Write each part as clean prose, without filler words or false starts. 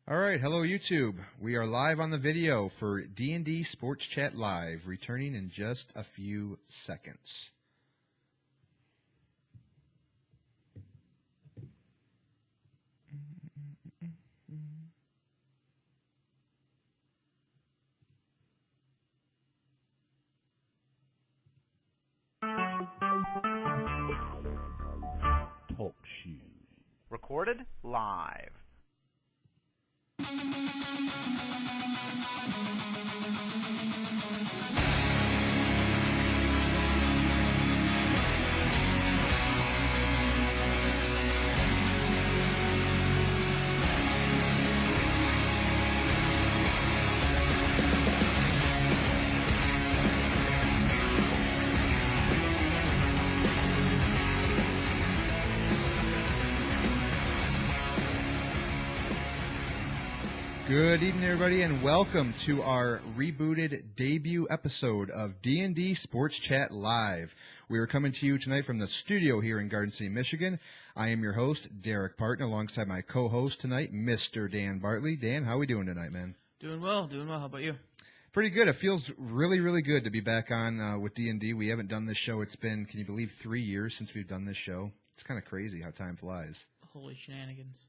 All right, hello YouTube. We are live on the video for D&D Sports Chat Live, returning in just a few seconds. Talk shoes. Recorded live. Good evening, everybody, and welcome to our rebooted debut episode of D&D Sports Chat Live. We are coming to you tonight from the studio here in Garden City, Michigan. I am your host, Derek Partin, alongside my co-host tonight, Mr. Dan Bartley. Dan, how are we doing tonight, man? Doing well. How about you? Pretty good. It feels really, really good to be back on with D&D. We haven't done this show. It's been, can you believe, 3 years since we've done this show? It's kind of crazy how time flies. Holy shenanigans.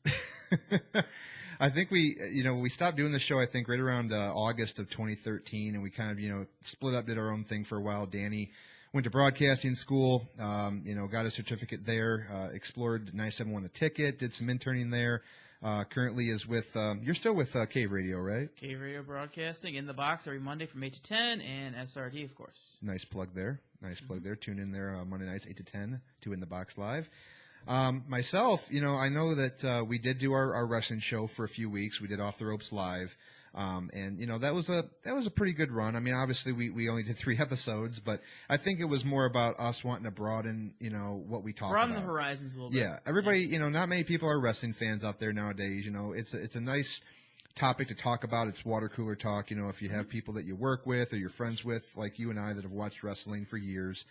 I think we stopped doing the show, I think, right around August of 2013, and we kind of, split up, did our own thing for a while. Danny went to broadcasting school, got a certificate there, explored 97 the ticket, did some interning there. Currently is with, you're still with Cave Radio, right? Cave Radio Broadcasting, in the box every Monday from 8 to 10, and SRD, of course. Nice plug there. Tune in there Monday nights, 8 to 10, to In the Box Live. Myself, I know that we did do our wrestling show for a few weeks. We did Off the Ropes Live, and that was a pretty good run. I mean, obviously we only did 3 episodes, but I think it was more about us wanting to broaden what we talk about. Broaden the horizons a little bit. Yeah, everybody, not many people are wrestling fans out there nowadays. It's a nice topic to talk about. It's water cooler talk. If you have people that you work with or you're friends with, like you and I, that have watched wrestling for years.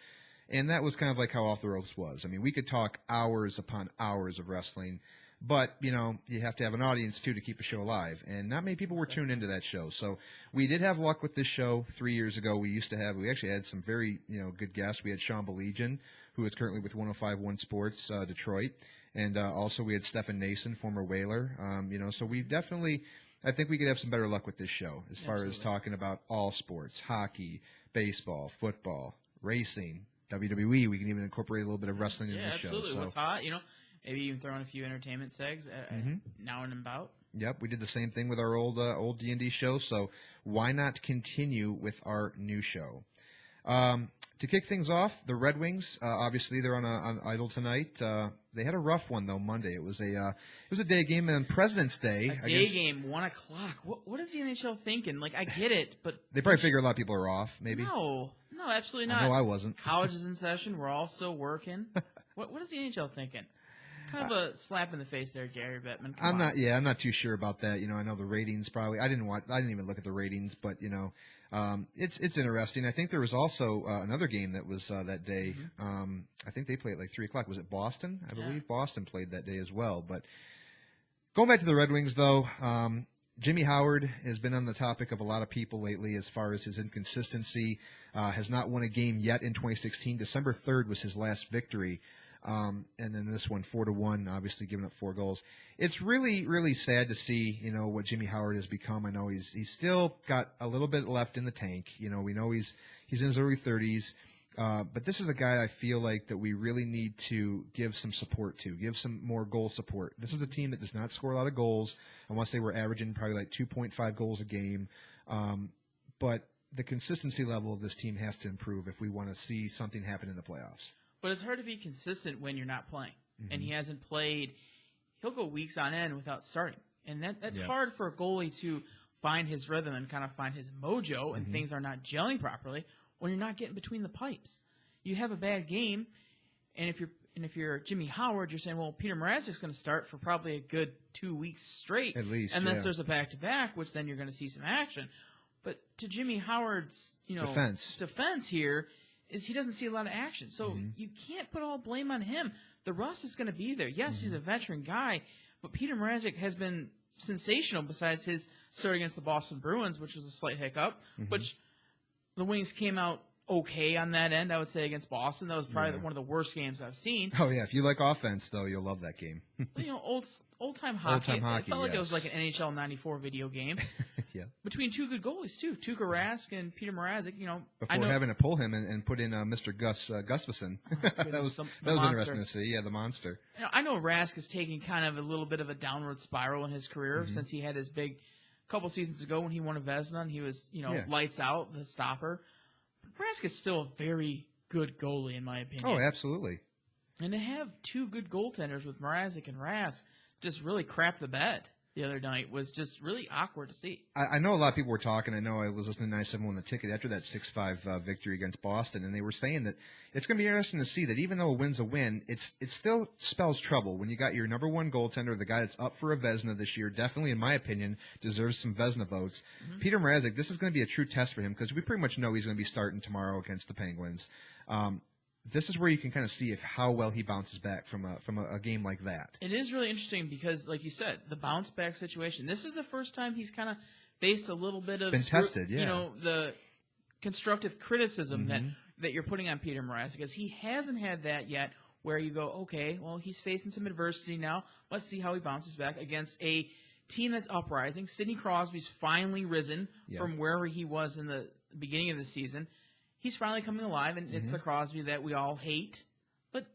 And that was kind of like how Off the Ropes was. I mean, we could talk hours upon hours of wrestling, but, you have to have an audience, too, to keep a show alive. And not many people were tuned into that show. So we did have luck with this show 3 years ago. We actually had some very, good guests. We had Sean Belegian, who is currently with 105.1 Sports, Detroit. And also we had Stephen Nason, former Whaler. So we definitely, I think we could have some better luck with this show as far as talking about all sports, hockey, baseball, football, racing, WWE. We can even incorporate a little bit of wrestling in this show. Yeah, absolutely. So. What's hot, maybe even throw in a few entertainment segs now and about. Yep, we did the same thing with our old D&D show, so why not continue with our new show? To kick things off, the Red Wings, obviously they're on idle tonight. They had a rough one though Monday. It was a day game on President's Day. A day game, 1 o'clock. What is the NHL thinking? Like, I get it, but they probably figure a lot of people are off. Maybe. No, absolutely not. No, I wasn't. College is in session. We're all still working. What is the NHL thinking? Kind of a slap in the face there, Gary Bettman. I'm not too sure about that. I know the ratings probably. I didn't even look at the ratings, but it's interesting. I think there was also another game that was that day. Mm-hmm. I think they played at like 3 o'clock. Was it Boston? I believe Boston played that day as well. But going back to the Red Wings, though, Jimmy Howard has been on the topic of a lot of people lately as far as his inconsistency. Has not won a game yet in 2016. December 3rd was his last victory. And then this one, 4-1, obviously giving up 4 goals. It's really, really sad to see, what Jimmy Howard has become. I know he's still got a little bit left in the tank. We know he's in his early 30s. But this is a guy I feel like that we really need to give some support to, give some more goal support. This is a team that does not score a lot of goals. I want to say we're averaging probably like 2.5 goals a game. But the consistency level of this team has to improve if we want to see something happen in the playoffs. But it's hard to be consistent when you're not playing. Mm-hmm. And he hasn't played. He'll go weeks on end without starting. And that's hard for a goalie to find his rhythm and kind of find his mojo, and things are not gelling properly when you're not getting between the pipes. You have a bad game, and if you're Jimmy Howard, you're saying, well, Peter Mrazek's going to start for probably a good 2 weeks straight. At least, unless there's a back-to-back, which then you're going to see some action. But to Jimmy Howard's, defense here, is he doesn't see a lot of action. So you can't put all blame on him. The rust is going to be there. Yes, he's a veteran guy, but Peter Mrazek has been sensational besides his start against the Boston Bruins, which was a slight hiccup, which the Wings came out okay on that end, I would say, against Boston. That was probably one of the worst games I've seen. Oh, yeah. If you like offense, though, you'll love that game. Old-time hockey. It felt like it yes. was like an NHL 94 video game. Yeah. Between two good goalies, too. Tuukka Rask and Peter Mrazek, Before having to pull him and put in Mr. Gustafsson. That was interesting to see. Yeah, the monster. I know Rask is taking kind of a little bit of a downward spiral in his career since he had his big couple seasons ago when he won a Vezina and he was, lights out, the stopper. Rask is still a very good goalie, in my opinion. Oh, absolutely. And to have two good goaltenders with Mrazek and Rask just really crap the bed the other night was just really awkward to see. I know a lot of people were talking. I know I was listening to 97 on the ticket after that 6-5 victory against Boston, and they were saying that it's going to be interesting to see that even though a win's a win, it still spells trouble when you got your number one goaltender, the guy that's up for a Vezina this year, definitely, in my opinion, deserves some Vezina votes. Peter Mrazek, this is going to be a true test for him because we pretty much know he's going to be starting tomorrow against the Penguins. This is where you can kind of see how well he bounces back from a game like that. It is really interesting because, like you said, the bounce back situation. This is the first time he's kind of faced a little bit of tested, the constructive criticism that you're putting on Peter Mrazek because he hasn't had that yet. Where you go, okay, well, he's facing some adversity now. Let's see how he bounces back against a team that's uprising. Sidney Crosby's finally risen from wherever he was in the beginning of the season. He's finally coming alive, and it's the Crosby that we all hate, but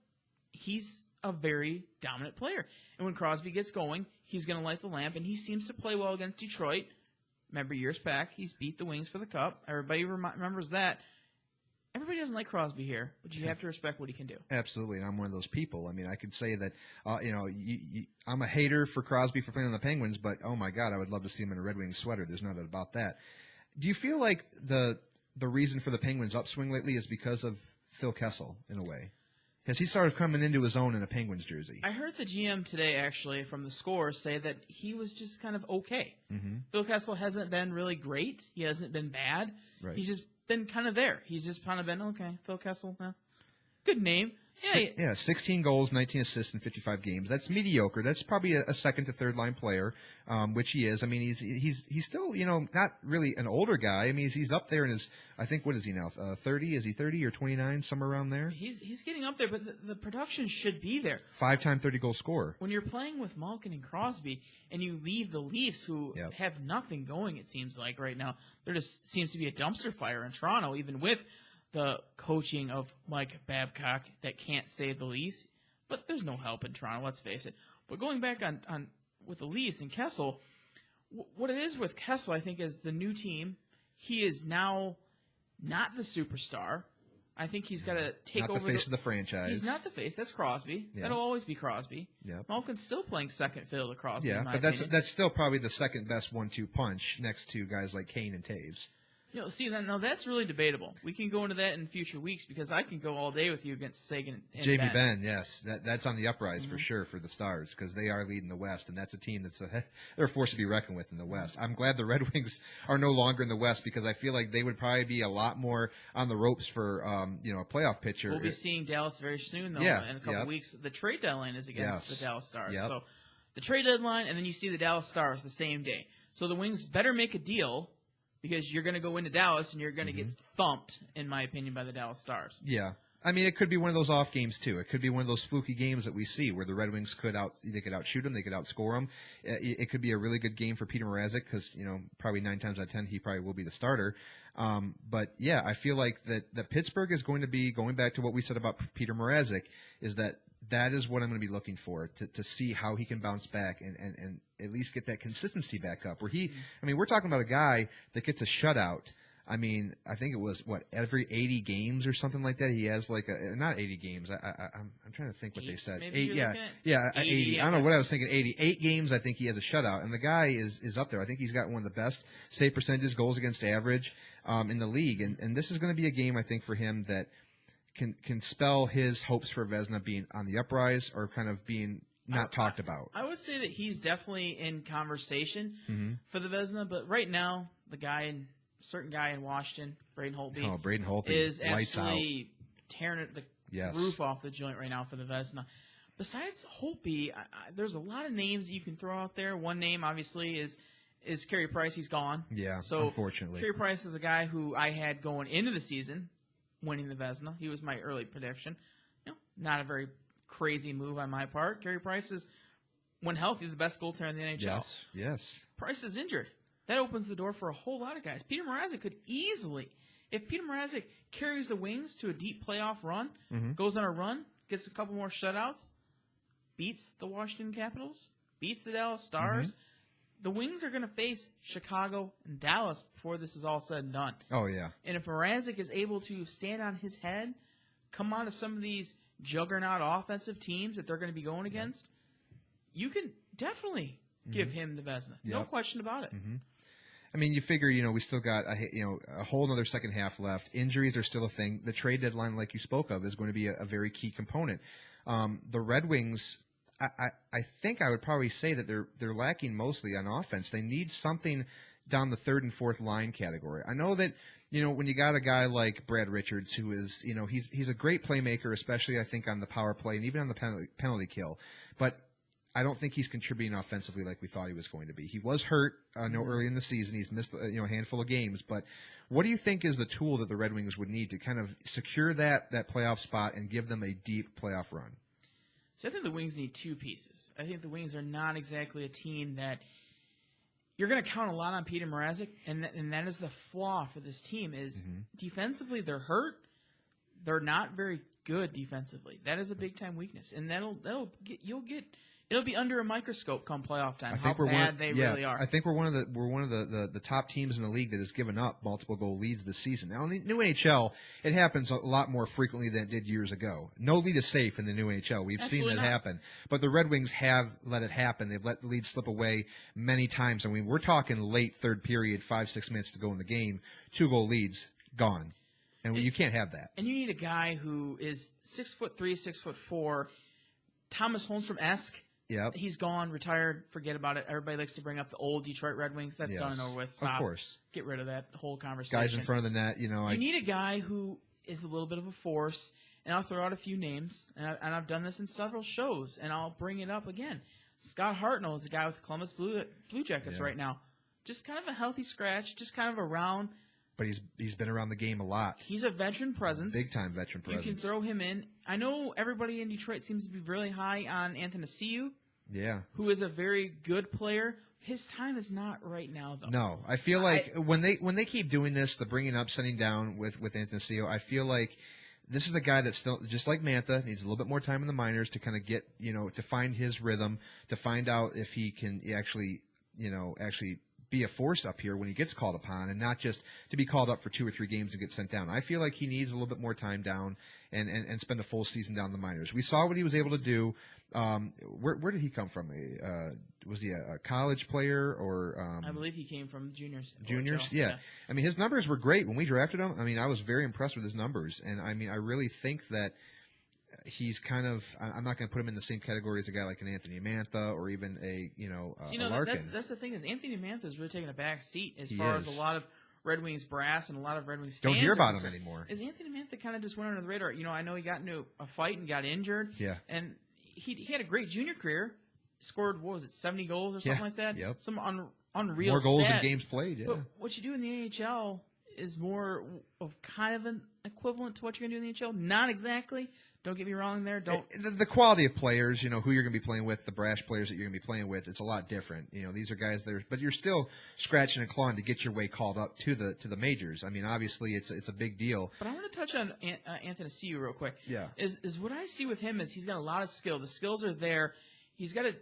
he's a very dominant player. And when Crosby gets going, he's going to light the lamp, and he seems to play well against Detroit. Remember, years back, he's beat the Wings for the Cup. Everybody remembers that. Everybody doesn't like Crosby here, but you have to respect what he can do. Absolutely, and I'm one of those people. I mean, I could say that, I'm a hater for Crosby for playing on the Penguins, but, oh, my God, I would love to see him in a Red Wings sweater. There's no doubt about that. Do you feel like the reason for the Penguins' upswing lately is because of Phil Kessel, in a way? Has he started coming into his own in a Penguins jersey? I heard the GM today, actually, from the Score, say that he was just kind of okay. Phil Kessel hasn't been really great. He hasn't been bad. Right. He's just been kind of there. He's just kind of been, okay, Phil Kessel, good name. Yeah, 16 goals, 19 assists in 55 games. That's mediocre. That's probably a second to third line player, which he is. I mean, he's still, not really an older guy. I mean, he's up there in his, I think, what is he now? 30? Is he 30 or 29? Somewhere around there? He's getting up there, but the production should be there. 5-time 30-goal scorer. When you're playing with Malkin and Crosby, and you leave the Leafs, who have nothing going, it seems like right now. There just seems to be a dumpster fire in Toronto, even with the coaching of Mike Babcock that can't save the Leafs. But there's no help in Toronto, let's face it. But going back on with the Leafs and Kessel, what it is with Kessel, I think, is the new team. He is now not the superstar. I think he's got to take over. Not the face of the franchise. He's not the face. That's Crosby. Yeah. That'll always be Crosby. Yep. Malkin's still playing second fiddle to Crosby. Yeah, in my but opinion. that's still probably the second best 1-2 punch next to guys like Kane and Taves. See, now that's really debatable. We can go into that in future weeks because I can go all day with you against Sagan and Jamie Benn, yes. That's on the uprise for sure for the Stars because they are leading the West, and that's a team they're a force to be reckoned with in the West. I'm glad the Red Wings are no longer in the West because I feel like they would probably be a lot more on the ropes for a playoff pitcher. We'll be seeing Dallas very soon, though, in a couple weeks. The trade deadline is against the Dallas Stars. Yep. So the trade deadline, and then you see the Dallas Stars the same day. So the Wings better make a deal because you're going to go into Dallas and you're going to get thumped, in my opinion, by the Dallas Stars. Yeah. I mean, it could be one of those off games, too. It could be one of those fluky games that we see where the Red Wings could outshoot them, they could outscore them. It could be a really good game for Peter Mrazek because, probably 9 times out of 10 he probably will be the starter. But, yeah, I feel like that Pittsburgh is going to be, going back to what we said about Peter Mrazek, is that is what I'm going to be looking for, to see how he can bounce back and at least get that consistency back up. Where we're talking about a guy that gets a shutout. I mean, I think it was, every 80 games or something like that? He has not 80 games. I'm trying to think what they said. 8, 80. I don't know what I was thinking, 80. 8 games, I think he has a shutout. And the guy is up there. I think he's got one of the best save percentages, goals against average in the league. And this is going to be a game, I think, for him that can spell his hopes for Vezina being on the uprise or kind of being not talked about. I would say that he's definitely in conversation for the Vezina, but right now, the guy certain guy in Washington, Braden Holtby. Oh, Braden Holtby. Is Lights absolutely tearing the roof off the joint right now for the Vezina. Besides Holtby, there's a lot of names that you can throw out there. One name, obviously, is Carey Price. He's gone. Yeah, so unfortunately. Carey Price is a guy who I had going into the season winning the Vezina. He was my early prediction. Not a very crazy move on my part. Carey Price is, when healthy, the best goaltender in the NHL. Yes. Price is injured. That opens the door for a whole lot of guys. Peter Mrazek could easily, if Peter Mrazek carries the Wings to a deep playoff run, goes on a run, gets a couple more shutouts, beats the Washington Capitals, beats the Dallas Stars, the Wings are going to face Chicago and Dallas before this is all said and done. Oh, yeah. And if Mrazek is able to stand on his head, come on to some of these juggernaut offensive teams that they're going to be going against, you can definitely give him the Vezina. No question about it. I mean, you figure, we still got a whole other second half left. Injuries are still a thing. The trade deadline, like you spoke of, is going to be a very key component. The Red Wings, I think I would probably say that they're lacking mostly on offense. They need something down the third and fourth line category. I know that, when you got a guy like Brad Richards, who is, he's a great playmaker, especially I think on the power play and even on the penalty kill. But I don't think he's contributing offensively like we thought he was going to be. He was hurt, early in the season. He's missed, a handful of games. But what do you think is the tool that the Red Wings would need to kind of secure that playoff spot and give them a deep playoff run? So I think the Wings need two pieces. I think the Wings are not exactly a team that you're going to count a lot on Peter Mrazek, and that is the flaw for this team is defensively they're hurt. They're not very good defensively. That is a big time weakness, and it'll be under a microscope come playoff time how bad they really are. I think we're one of the top teams in the league that has given up multiple goal leads this season. Now in the new NHL, it happens a lot more frequently than it did years ago. No lead is safe in the new NHL. We've seen that happen. But the Red Wings have let it happen. They've let the lead slip away many times. I mean, we're talking late third period, 5-6 minutes to go in the game, 2-goal leads gone. And you can't have that. And you need a guy who is 6'3", 6'4", Thomas Holmstrom-esque. Yep. He's gone, retired, forget about it. Everybody likes to bring up the old Detroit Red Wings. That's done and over with. Stop. Of course. Get rid of that whole conversation. Guys in front of the net, You need a guy who is a little bit of a force, and I'll throw out a few names, and I've done this in several shows, and I'll bring it up again. Scott Hartnell is the guy with the Columbus Blue Jackets right now. Just kind of a healthy scratch, just kind of around. But he's been around the game a lot. He's a veteran presence. Big-time veteran presence. You can throw him in. I know everybody in Detroit seems to be really high on Athanasiou. Yeah. Who is a very good player. His time is not right now, though. No. I feel like when they keep doing this, the bringing up, sending down with Athanasiou, I feel like this is a guy that still, just like Mantha, needs a little bit more time in the minors to kind of get, to find his rhythm, to find out if he can actually be a force up here when he gets called upon and not just to be called up for 2 or 3 games and get sent down. I feel like he needs a little bit more time down and spend a full season down in the minors. We saw what he was able to do. Where did he come from? Was he a college player or? I believe he came from juniors. Juniors, yeah. I mean, his numbers were great when we drafted him. I mean, I was very impressed with his numbers, and I mean, I really think that he's kind of. I'm not going to put him in the same category as a guy like an Anthony Mantha or even a Larkin. That's the thing is Anthony Mantha is really taking a back seat as far as a lot of Red Wings brass and a lot of Red Wings fans don't hear about him anymore. Is Anthony Mantha kind of just went under the radar? I know he got into a fight and got injured. Yeah, and he had a great junior career. Scored 70 goals or something like that. Yep. Some unreal more goals stat. in games played. Yeah. But what you do in the AHL is more of kind of an equivalent to what you're going to do in the NHL. Not exactly. Don't get me wrong there. The quality of players, who you're going to be playing with, the brash players that you're going to be playing with, it's a lot different. These are guys that are, but you're still scratching and clawing to get your way called up to the majors. I mean, obviously it's a big deal. But I want to touch on Athanasiou real quick. Yeah. Is what I see with him is he's got a lot of skill. The skills are there. He's got a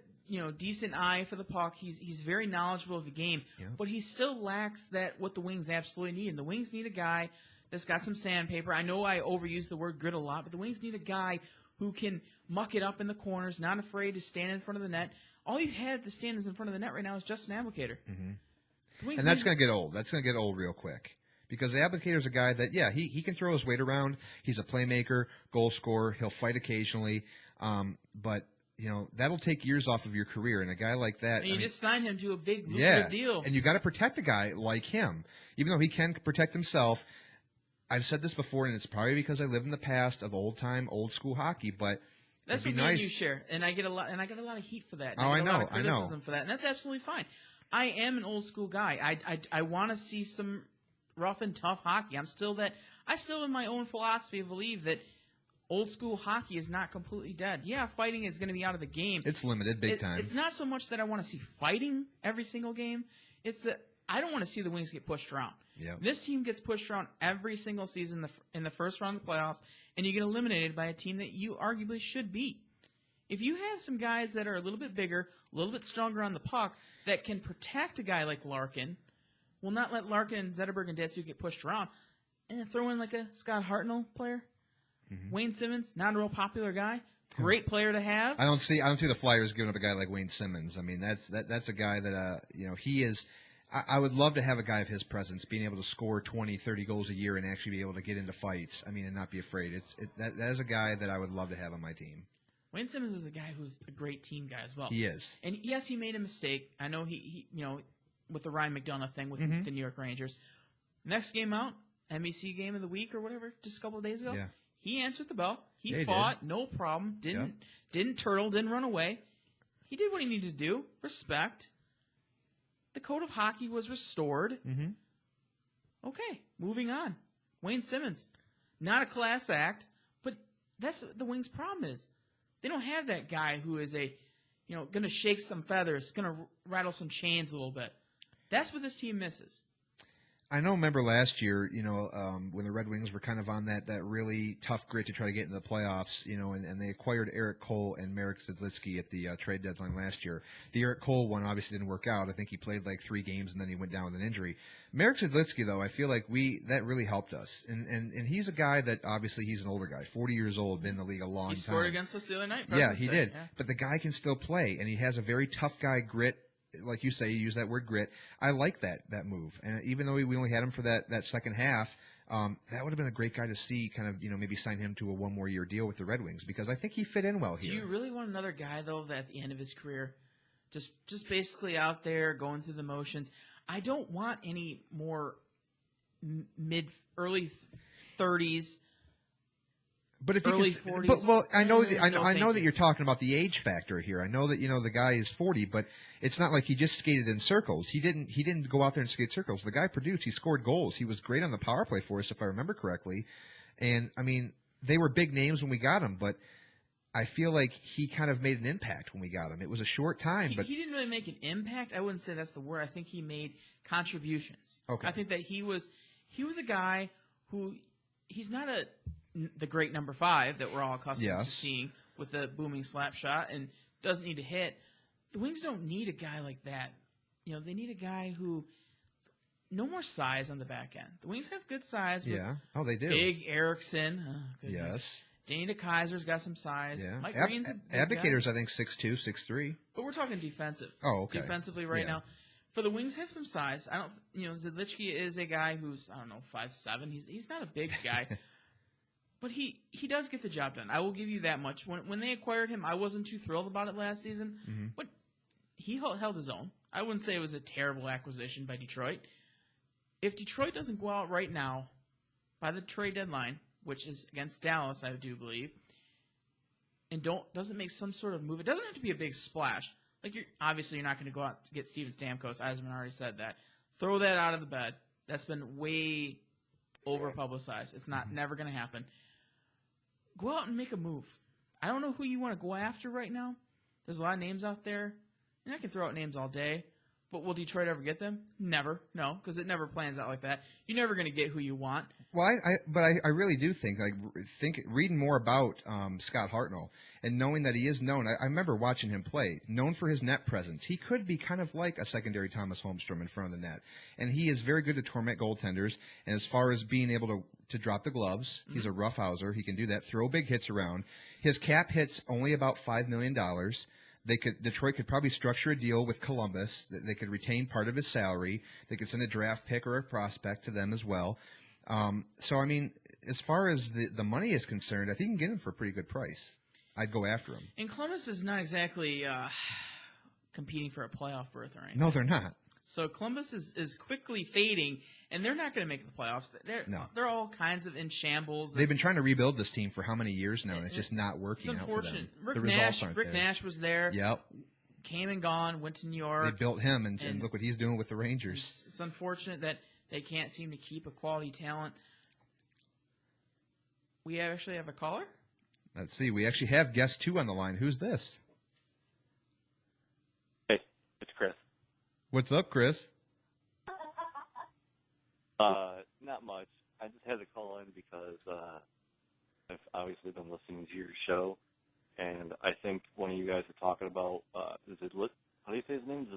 decent eye for the puck. He's very knowledgeable of the game, but he still lacks what the Wings absolutely need. And the Wings need a guy that's got some sandpaper. I know I overuse the word grit a lot, but the Wings need a guy who can muck it up in the corners, not afraid to stand in front of the net. All you have to stand in front of the net right now is Justin Applicator. Mm-hmm. And that's going to get old. That's going to get old real quick. Because the Applicator's a guy that, he can throw his weight around. He's a playmaker, goal scorer. He'll fight occasionally. But that'll take years off of your career. And a guy like that, And you just signed him to a big lucrative deal. And you got to protect a guy like him, even though he can protect himself. I've said this before, and it's probably because I live in the past of old school hockey, but that's it'd what be me nice. and you share, and I get a lot of heat for that. And Oh, I get a lot of I criticism know. for that, and that's absolutely fine. I am an old school guy. I want to see some rough and tough hockey. I still in my own philosophy believe that old school hockey is not completely dead. Yeah, fighting is going to be out of the game. It's limited big time. It's not so much that I want to see fighting every single game. It's that I don't want to see the Wings get pushed around. Yep. This team gets pushed around every single season in the first round of the playoffs, and you get eliminated by a team that you arguably should beat. If you have some guys that are a little bit bigger, a little bit stronger on the puck, that can protect a guy like Larkin, will not let Larkin, Zetterberg, and Datsyuk get pushed around, and throw in like a Scott Hartnell player. Mm-hmm. Wayne Simmons, not a real popular guy. Great player to have. I don't see the Flyers giving up a guy like Wayne Simmons. I mean, that's a guy that he is. I would love to have a guy of his presence, being able to score 20, 30 goals a year and actually be able to get into fights. I mean, and not be afraid. That is a guy that I would love to have on my team. Wayne Simmons is a guy who's a great team guy as well. He is. And yes, he made a mistake. I know he with the Ryan McDonough thing with the New York Rangers. Next game out, NBC game of the week or whatever, just a couple of days ago. Yeah. He answered the bell. He fought, no problem. Didn't turtle, didn't run away. He did what he needed to do. Respect. The code of hockey was restored. Mm-hmm. Okay, moving on. Wayne Simmons, not a class act, but that's what the Wings' problem is. They don't have that guy who is going to shake some feathers, going to rattle some chains a little bit. That's what this team misses. I know. Remember last year, when the Red Wings were kind of on that really tough grit to try to get into the playoffs, and they acquired Eric Cole and Marek Zidlitsky at the trade deadline last year. The Eric Cole one obviously didn't work out. I think he played like 3 games and then he went down with an injury. Marek Zidlitsky, though, I feel like that really helped us. And he's a guy that obviously he's an older guy, 40 years old, been in the league a long time. He scored against us the other night. Yeah, he did. Yeah. But the guy can still play, and he has a very tough guy grit. Like you say, you use that word grit. I like that move. And even though we only had him for that second half, that would have been a great guy to see kind of, maybe sign him to a 1 more year deal with the Red Wings, because I think he fit in well here. Do you really want another guy, though, that at the end of his career, just basically out there going through the motions? I don't want any more early 30s. But if early you can, 40s. I know that you're talking about the age factor here. I know that the guy is 40, but it's not like he just skated in circles. He didn't go out there and skate circles. The guy produced. He scored goals. He was great on the power play for us, if I remember correctly. And I mean, they were big names when we got him, but I feel like he kind of made an impact when we got him. It was a short time, but he didn't really make an impact. I wouldn't say that's the word. I think he made contributions. Okay. I think that he was a guy who he's not the great number 5 that we're all accustomed to seeing with the booming slap shot and doesn't need to hit. The Wings don't need a guy like that. They need a guy who no more size on the back end. The Wings have good size. Yeah. Oh, they do. Big Erickson. Oh, goodness. Yes. Danny DeKaiser's got some size. Yeah. Mike Green's a big Abdicator's, guy. I think, 6'2", 6'3". But we're talking defensive. Oh, okay. Defensively now. For the Wings have some size. Zidlitsky is a guy who's, 5'7". He's not a big guy. But he does get the job done. I will give you that much. When they acquired him, I wasn't too thrilled about it last season. Mm-hmm. But he held his own. I wouldn't say it was a terrible acquisition by Detroit. If Detroit doesn't go out right now by the trade deadline, which is against Dallas, I do believe, and doesn't make some sort of move, it doesn't have to be a big splash. Like you're not going to go out to get Steven Stamkos. Eisman already said that. Throw that out of the bed. That's been way over publicized. It's never going to happen. Go out and make a move. I don't know who you want to go after right now. There's a lot of names out there, and I can throw out names all day. But will Detroit ever get them? Never. No, because it never plans out like that. You're never going to get who you want. Well, I really do think reading more about Scott Hartnell and knowing that he is known. I remember watching him play, known for his net presence. He could be kind of like a secondary Thomas Holmstrom in front of the net, and he is very good to torment goaltenders. And as far as being able to drop the gloves, he's a roughhouser. He can do that. Throw big hits around. His cap hit's only about $5 million. Detroit could probably structure a deal with Columbus. They could retain part of his salary. They could send a draft pick or a prospect to them as well. So, I mean, as far as the money is concerned, I think you can get him for a pretty good price. I'd go after him. And Columbus is not exactly competing for a playoff berth or anything. No, they're not. So Columbus is quickly fading, and they're not going to make the playoffs. They're all kinds of in shambles. They've been trying to rebuild this team for how many years now, and it's just not working out for them. Rick The results aren't there. Nash was there. Yep. Came and gone, went to New York. They built him, and look what he's doing with the Rangers. It's unfortunate that they can't seem to keep a quality talent. We actually have a caller? Let's see. We actually have guest 2 on the line. Who's this? Hey, it's Chris. What's up, Chris? Not much. I just had to call in because I've obviously been listening to your show, and I think one of you guys are talking about, how do you say his name?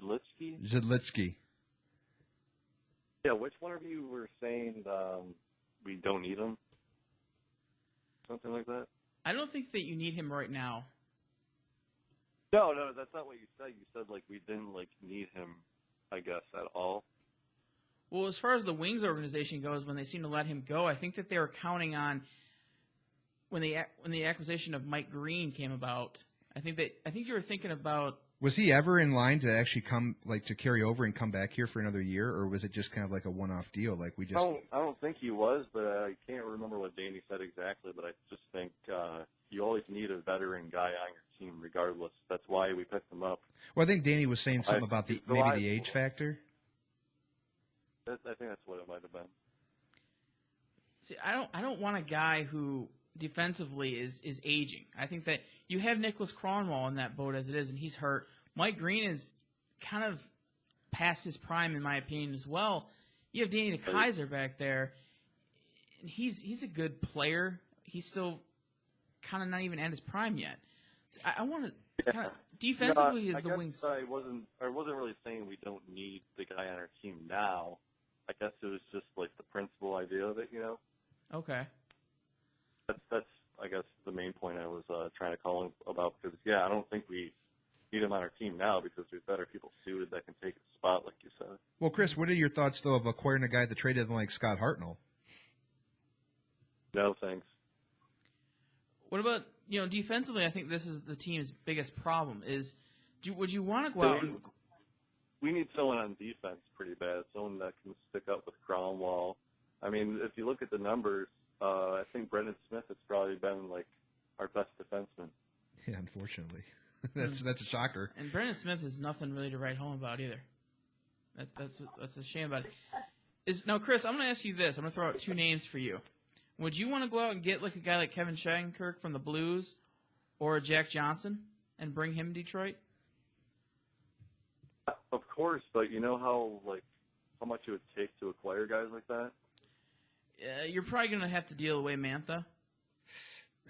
Zidlitsky. Yeah, which one of you were saying we don't need him? Something like that? I don't think that you need him right now. No, that's not what you said. You said, we didn't, need him, I guess, at all. Well, as far as the Wings organization goes, when they seem to let him go, I think that they were counting on when the acquisition of Mike Green came about. I think you were thinking about. Was he ever in line to actually come, to carry over and come back here for another year, or was it just kind of like a one-off deal? I don't think he was, but I can't remember what Danny said exactly. But I just think you always need a veteran guy on your team, regardless. That's why we picked him up. Well, I think Danny was saying something about maybe the age factor. I think that's what it might have been. See, I don't want a guy who defensively is aging. I think that you have Nicholas Cronwall in that boat as it is, and he's hurt. Mike Green is kind of past his prime, in my opinion, as well. You have Danny DeKaiser back there, and he's a good player. He's still kind of not even at his prime yet. So I want to kind of defensively the Wings. I wasn't really saying we don't need the guy on our team now. I guess it was just the principal idea of it, Okay. That's I guess the main point I was trying to call him about, because I don't think we need him on our team now because there's better people suited that can take his spot, like you said. Well, Chris, what are your thoughts though of acquiring a guy that traded like Scott Hartnell? No, thanks. What about defensively? I think this is the team's biggest problem. Would you want to go out? We need someone on defense pretty bad, someone that can stick up with Cromwell. I mean, if you look at the numbers, I think Brendan Smith has probably been our best defenseman. Yeah, unfortunately, that's a shocker. And Brendan Smith is nothing really to write home about either. That's a shame about it. Now, Chris, I'm going to ask you this. I'm going to throw out 2 names for you. Would you want to go out and get a guy like Kevin Shattenkirk from the Blues, or Jack Johnson, and bring him to Detroit? Of course, but you know how much it would take to acquire guys like that? You're probably going to have to deal away Mantha.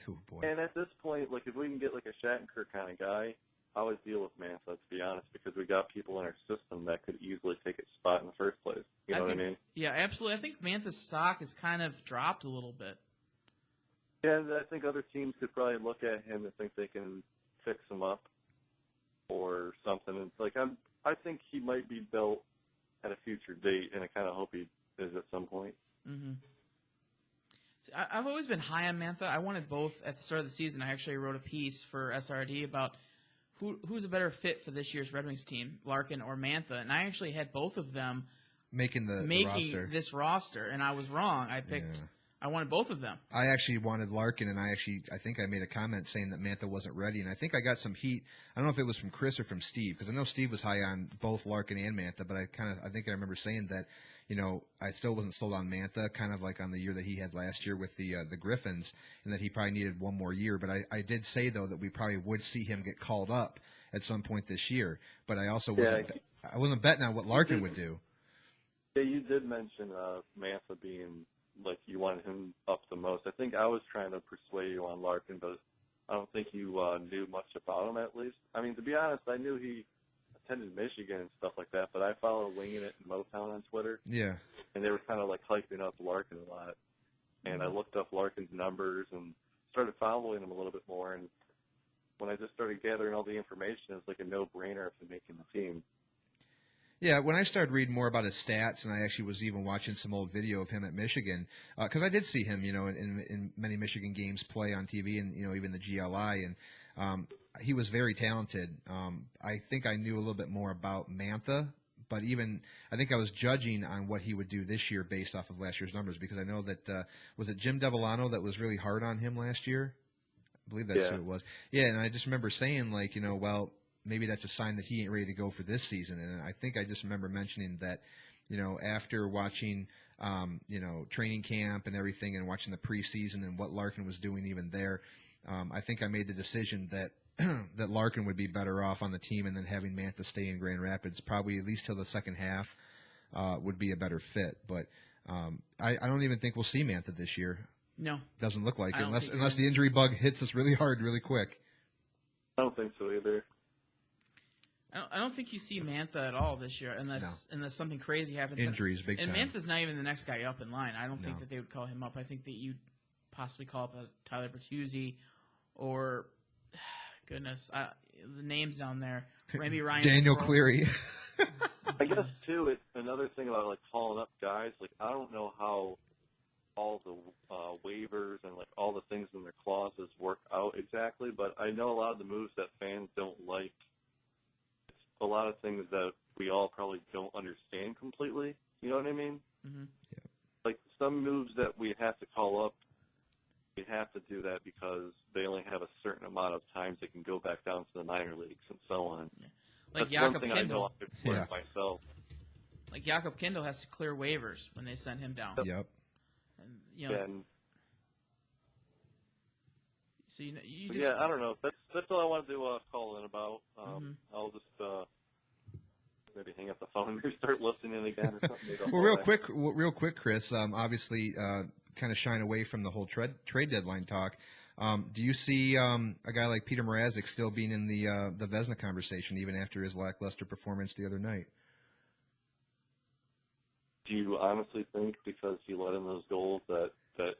Oh, boy. And at this point, if we can get a Shattenkirk kind of guy, I always deal with Mantha, to be honest, because we got people in our system that could easily take his spot in the first place. You know what I mean? Yeah, absolutely. I think Mantha's stock has kind of dropped a little bit. Yeah, and I think other teams could probably look at him and think they can fix him up or something. It's I think he might be built at a future date, and I kind of hope he is at some point. Mm-hmm. See, I've always been high on Mantha. I wanted both at the start of the season. I actually wrote a piece for SRD about who's a better fit for this year's Red Wings team, Larkin or Mantha, and I actually had both of them making roster. This roster, and I was wrong. I wanted both of them. I actually wanted Larkin, and I think I made a comment saying that Mantha wasn't ready, and I think I got some heat. I don't know if it was from Chris or from Steve, because I know Steve was high on both Larkin and Mantha, but I think I remember saying that, I still wasn't sold on Mantha, kind of like on the year that he had last year with the Griffins, and that he probably needed one more year. But I did say, though, that we probably would see him get called up at some point this year. But I also wasn't betting on what Larkin would do. Yeah, you did mention Mantha being you wanted him up the most. I think I was trying to persuade you on Larkin, but I don't think you knew much about him, at least. I mean, to be honest, I knew he attended Michigan and stuff like that, but I follow Winging It and Motown on Twitter. Yeah. And they were kind of hyping up Larkin a lot. And I looked up Larkin's numbers and started following him a little bit more. And when I just started gathering all the information, it was a no-brainer for making the team. Yeah, when I started reading more about his stats, and I actually was even watching some old video of him at Michigan, because I did see him, in many Michigan games play on TV, and even the GLI, and he was very talented. I think I knew a little bit more about Mantha, but even I think I was judging on what he would do this year based off of last year's numbers, because I know that was it Jim Devellano that was really hard on him last year. I believe that's who it was. Yeah, and I just remember saying well, maybe that's a sign that he ain't ready to go for this season. And I think I just remember mentioning that, after watching, training camp and everything and watching the preseason and what Larkin was doing even there, I think I made the decision that that Larkin would be better off on the team, and then having Mantha stay in Grand Rapids probably at least till the second half would be a better fit. But I don't even think we'll see Mantha this year. No. Doesn't look like it, unless the injury bug hits us really hard, really quick. I don't think so either. I don't think you see Mantha at all this year unless something crazy happens. Injuries, big time. And Mantha's not even the next guy up in line. I don't think that they would call him up. I think that you'd possibly call up a Tyler Bertuzzi or, goodness, the names down there. Maybe Ryan Daniel Sproul. Cleary. I guess, too, it's another thing about, calling up guys. I don't know how all the waivers and, all the things in their clauses work out exactly, but I know a lot of the moves that fans don't like. A lot of things that we all probably don't understand completely. You know what I mean? Mm-hmm. Yeah. Some moves that we have to call up, we have to do that because they only have a certain amount of times they can go back down to the minor leagues and so on. Yeah. That's Jakob one thing I know I could learn myself. Like Jakob Kindle has to clear waivers when they send him down. Yep. And, And so you just, yeah, I don't know. That's all I wanted to call in about. I'll just maybe hang up the phone and start listening again or something. Well, real quick, Chris. Obviously, kind of shine away from the whole trade deadline talk. Do you see a guy like Peter Mrazek still being in the Vezina conversation even after his lackluster performance the other night? Do you honestly think because he let in those goals that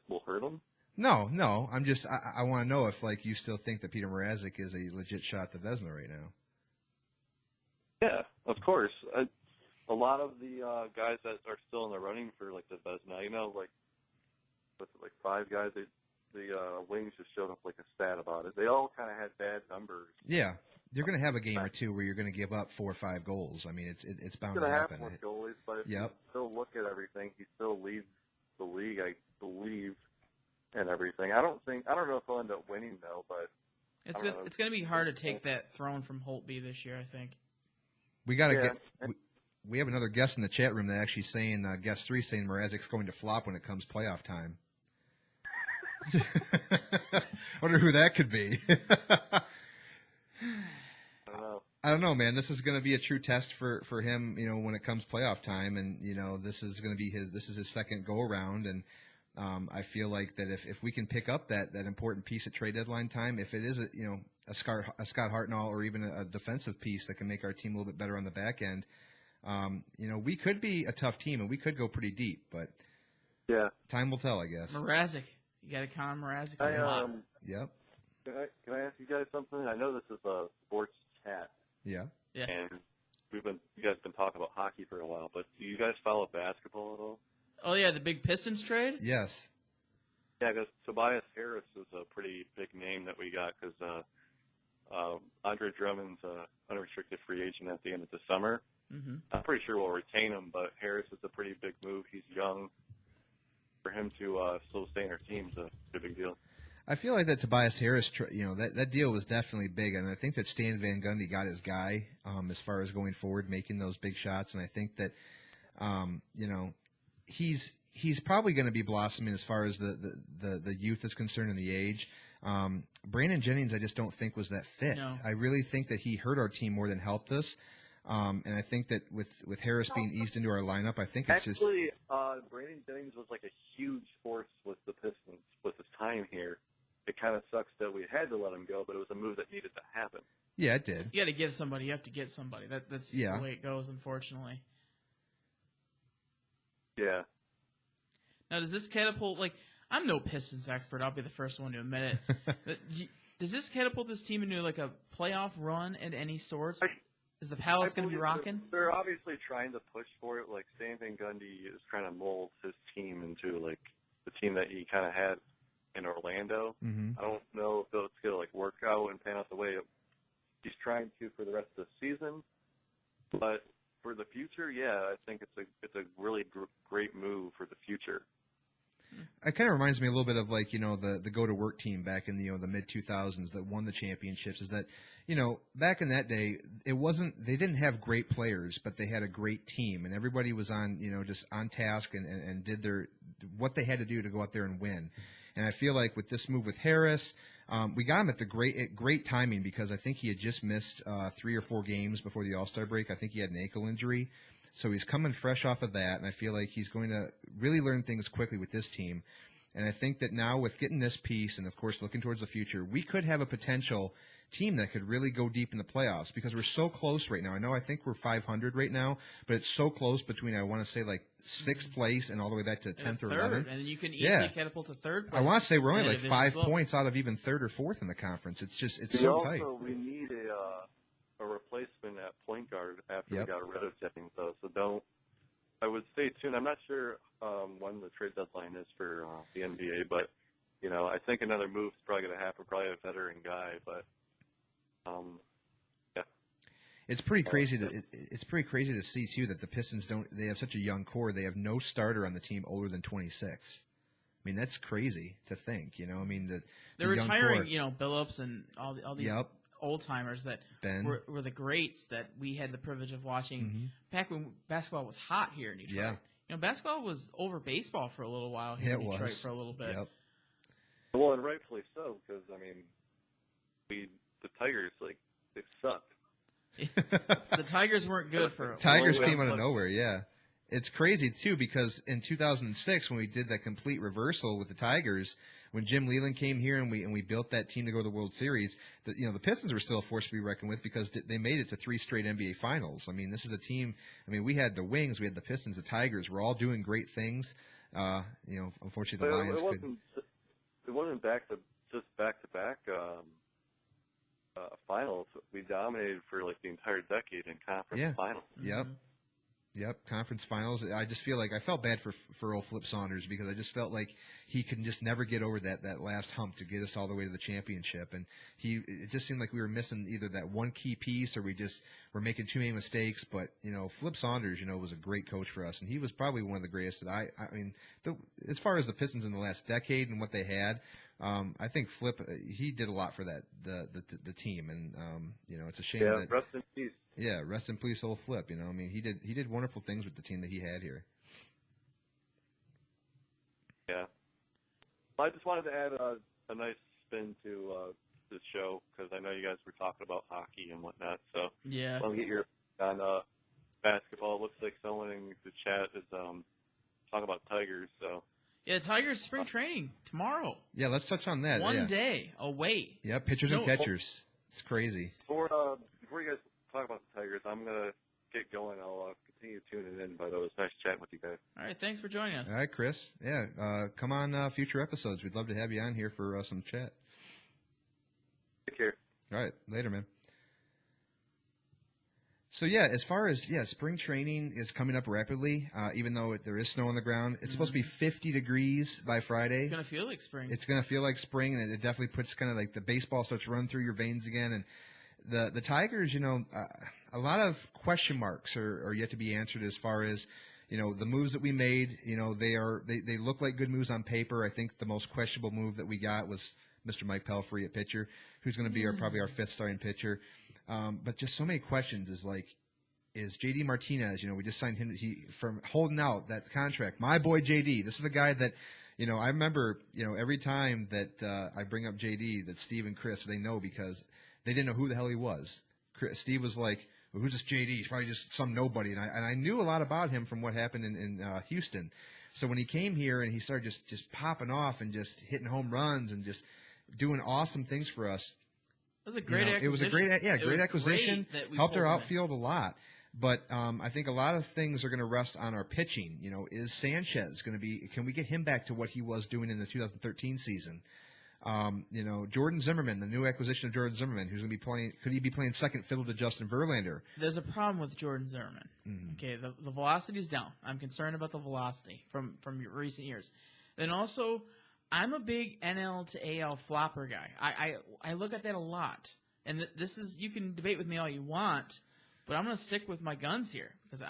will hurt him? No. I want to know if you still think that Peter Mrazek is a legit shot at the Vezina right now. Yeah, of course. A lot of the guys that are still in the running for the Vezina, with 5 guys, the Wings just showed up a stat about it. They all kind of had bad numbers. Yeah, you're going to have a game or two where you're going to give up 4 or 5 goals. I mean, it's bound to happen. He's going to have more goalies, but if you still look at everything, he still leads the league, I believe, and everything. I don't know if he'll end up winning though, but it's going to be hard to take that throne from Holtby this year, I think. We got to get. We have another guest in the chat room that actually saying, guest 3 saying Mrazek's going to flop when it comes playoff time. Wonder who that could be. I don't know, man. This is going to be a true test for him, when it comes playoff time, and this is going to be his second go around, and I feel like that if we can pick up that important piece at trade deadline time, if it is a Scott Hartnell or even a defensive piece that can make our team a little bit better on the back end, we could be a tough team and we could go pretty deep, but time will tell, I guess. Mrazek. You got to count on Mrazek a lot. Yep. Can I ask you guys something? I know this is a sports chat. Yeah. And you guys been talking about hockey for a while, but do you guys follow basketball at all? Oh, yeah, the big Pistons trade? Yes. Yeah, because Tobias Harris is a pretty big name that we got because Andre Drummond's an unrestricted free agent at the end of the summer. Mm-hmm. I'm pretty sure we'll retain him, but Harris is a pretty big move. He's young. For him to still stay in our team is a big deal. I feel like that Tobias Harris, that deal was definitely big, and I think that Stan Van Gundy got his guy as far as going forward, making those big shots, and I think that, he's probably going to be blossoming as far as the youth is concerned and the age. Brandon Jennings, I just don't think was that fit. No. I really think that he hurt our team more than helped us. And I think that with Harris being eased into our lineup, I think it's actually Brandon Jennings was a huge force with the Pistons with his time here. It kind of sucks that we had to let him go, but it was a move that needed to happen. Yeah, it did. You got to give somebody. You have to get somebody. That's the way it goes, unfortunately. Yeah. Now, does this catapult, I'm no Pistons expert. I'll be the first one to admit it. Does this catapult this team into, a playoff run at any sorts? Is the Palace going to be rocking? They're obviously trying to push for it. Like Stan Van Gundy is trying to mold his team into like the team that he kind of had in Orlando. Mm-hmm. I don't know if it's going to like work out and pan out the way he's trying to for the rest of the season. But for the future, yeah, I think it's a really great move for the future. It kind of reminds me a little bit of like, the go to work team back in the mid 2000s that won the championships. Is that, back in that day, they didn't have great players, but they had a great team, and everybody was on, just on task and did what they had to do to go out there and win. And I feel like with this move with Harris, we got him at great timing, because I think he had just missed 3 or 4 games before the All-Star break. I think he had an ankle injury. So he's coming fresh off of that, and I feel like he's going to really learn things quickly with this team. And I think that now with getting this piece and, of course, looking towards the future, we could have a potential team that could really go deep in the playoffs, because we're so close right now. I think we're 500 right now, but it's so close between, I want to say, like 6th place and all the way back to 10th or 11th. And you can easily catapult to 3rd place. I want to say we're only like 5 points out of even 3rd or 4th in the conference. It's so tight. We need a replacement at point guard after we got rid of Jennings, though. So I would stay tuned. I'm not sure when the trade deadline is for the NBA, but I think another move is probably going to happen. Probably a veteran guy, but yeah. It's pretty crazy to see too that the Pistons they have such a young core. They have no starter on the team older than 26. I mean, that's crazy to think. They're retiring. Billups and all these. Yep. Old timers that were the greats that we had the privilege of watching back when basketball was hot here in Detroit. Yeah. Basketball was over baseball for a little while here in Detroit for a little bit. Yep. Well, and rightfully so, because the Tigers, they sucked. The Tigers weren't good for Tigers came out of nowhere. Yeah. It's crazy too, because in 2006 when we did that complete reversal with the Tigers, when Jim Leland came here and we built that team to go to the World Series, the Pistons were still a force to be reckoned with, because they made it to 3 straight NBA Finals. I mean, this is a team. I mean, we had the Wings, we had the Pistons, the Tigers. We're all doing great things. Unfortunately, the Lions It wasn't back to back finals. We dominated for the entire decade in conference finals. Yep. Yep, conference finals. I just feel like I felt bad for old Flip Saunders, because I just felt like he could just never get over that last hump to get us all the way to the championship. And it just seemed like we were missing either that one key piece, or we just were making too many mistakes. But Flip Saunders, was a great coach for us, and he was probably one of the greatest that as far as the Pistons in the last decade and what they had. I think Flip, he did a lot for the team, and it's a shame that rest in peace. Yeah, rest in peace, old Flip. He did wonderful things with the team that he had here. Yeah, well, I just wanted to add a nice spin to this show, because I know you guys were talking about hockey and whatnot. So yeah, I'll get your on basketball. It looks like someone in the chat is talking about Tigers. So. Yeah, Tigers spring training tomorrow. Yeah, let's touch on that. One day away. Yeah, pitchers and catchers. It's crazy. Before you guys talk about the Tigers, I'm going to get going. I'll continue tuning in, but it was nice chatting with you guys. All right, thanks for joining us. All right, Chris. Yeah, come on future episodes. We'd love to have you on here for some chat. Take care. All right, later, man. So, yeah, as far as, spring training is coming up rapidly, even though there is snow on the ground. It's supposed to be 50 degrees by Friday. It's going to feel like spring. It's going to feel like spring, and it definitely puts kind of like the baseball starts to run through your veins again. And the Tigers, a lot of question marks are yet to be answered as far as, the moves that we made. They look like good moves on paper. I think the most questionable move that we got was Mr. Mike Pelfrey at pitcher, who's going to be probably our 5th starting pitcher. But just so many questions is JD Martinez, we just signed him from holding out that contract. My boy JD, this is a guy that, I remember, every time that I bring up JD, that Steve and Chris, they know, because they didn't know who the hell he was. Steve was like, well, who's this JD? He's probably just some nobody. And I knew a lot about him from what happened in Houston. So when he came here and he started just popping off and just hitting home runs and just doing awesome things for us, it was a great acquisition. It was a great acquisition. Helped our outfield a lot. But I think a lot of things are going to rest on our pitching. Is Sanchez going to be – can we get him back to what he was doing in the 2013 season? Jordan Zimmerman, the new acquisition of Jordan Zimmerman, who's going to be playing. Could he be playing second fiddle to Justin Verlander? There's a problem with Jordan Zimmerman. Okay, the velocity's down. I'm concerned about the velocity from recent years. Then also, I'm a big NL to AL flopper guy. I look at that a lot, and this is, you can debate with me all you want, but I'm going to stick with my guns here because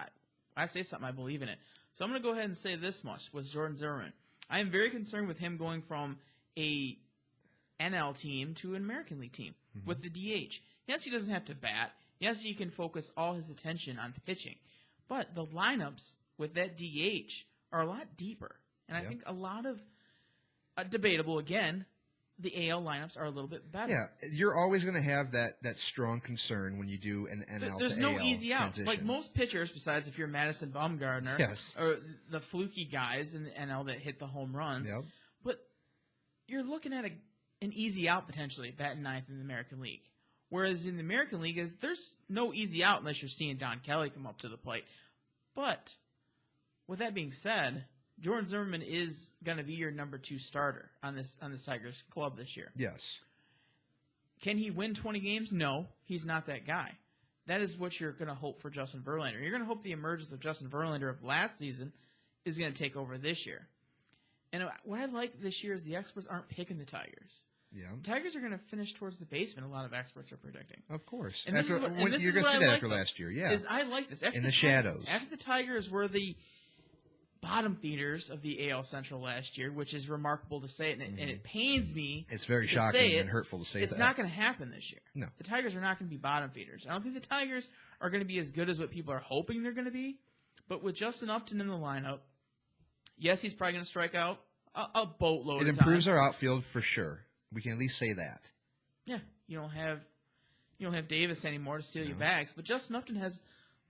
I say something, I believe in it. So I'm going to go ahead and say this much with Jordan Zimmerman. I am very concerned with him going from a NL team to an American League team with the DH. Yes, he doesn't have to bat. Yes, he can focus all his attention on pitching. But the lineups with that DH are a lot deeper. And I think a lot of debatable, again, the AL lineups are a little bit better. Yeah, you're always going to have that strong concern when you do an NL There's to no AL easy out. transition. Like most pitchers, besides if you're Madison Bumgarner Yes. or the fluky guys in the NL that hit the home runs. Yep. But you're looking at an easy out potentially, batting ninth in the American League. Whereas in the American League, there's no easy out unless you're seeing Don Kelly come up to the plate. But with that being said, Jordan Zimmerman is going to be your number 2 starter on this Tigers club this year. Yes. Can he win 20 games? No, he's not that guy. That is what you're going to hope for Justin Verlander. You're going to hope the emergence of Justin Verlander of last season is going to take over this year. And what I like this year is the experts aren't picking the Tigers. Yeah. The Tigers are going to finish towards the basement, a lot of experts are predicting. Of course. And this is what, and this you're is going what to I see that like after last year. Yeah. Is I like this. After in the shadows. After the Tigers were the bottom feeders of the AL Central last year, which is remarkable to say, and it pains me. It's very to shocking say it. and hurtful to say It's that. not going to happen this year. No. The Tigers are not going to be bottom feeders. I don't think the Tigers are going to be as good as what people are hoping they're going to be. But with Justin Upton in the lineup, yes, he's probably going to strike out a boatload It of improves times. our outfield for sure. We can at least say that. Yeah, you don't have Davis anymore to steal your bags, but Justin Upton has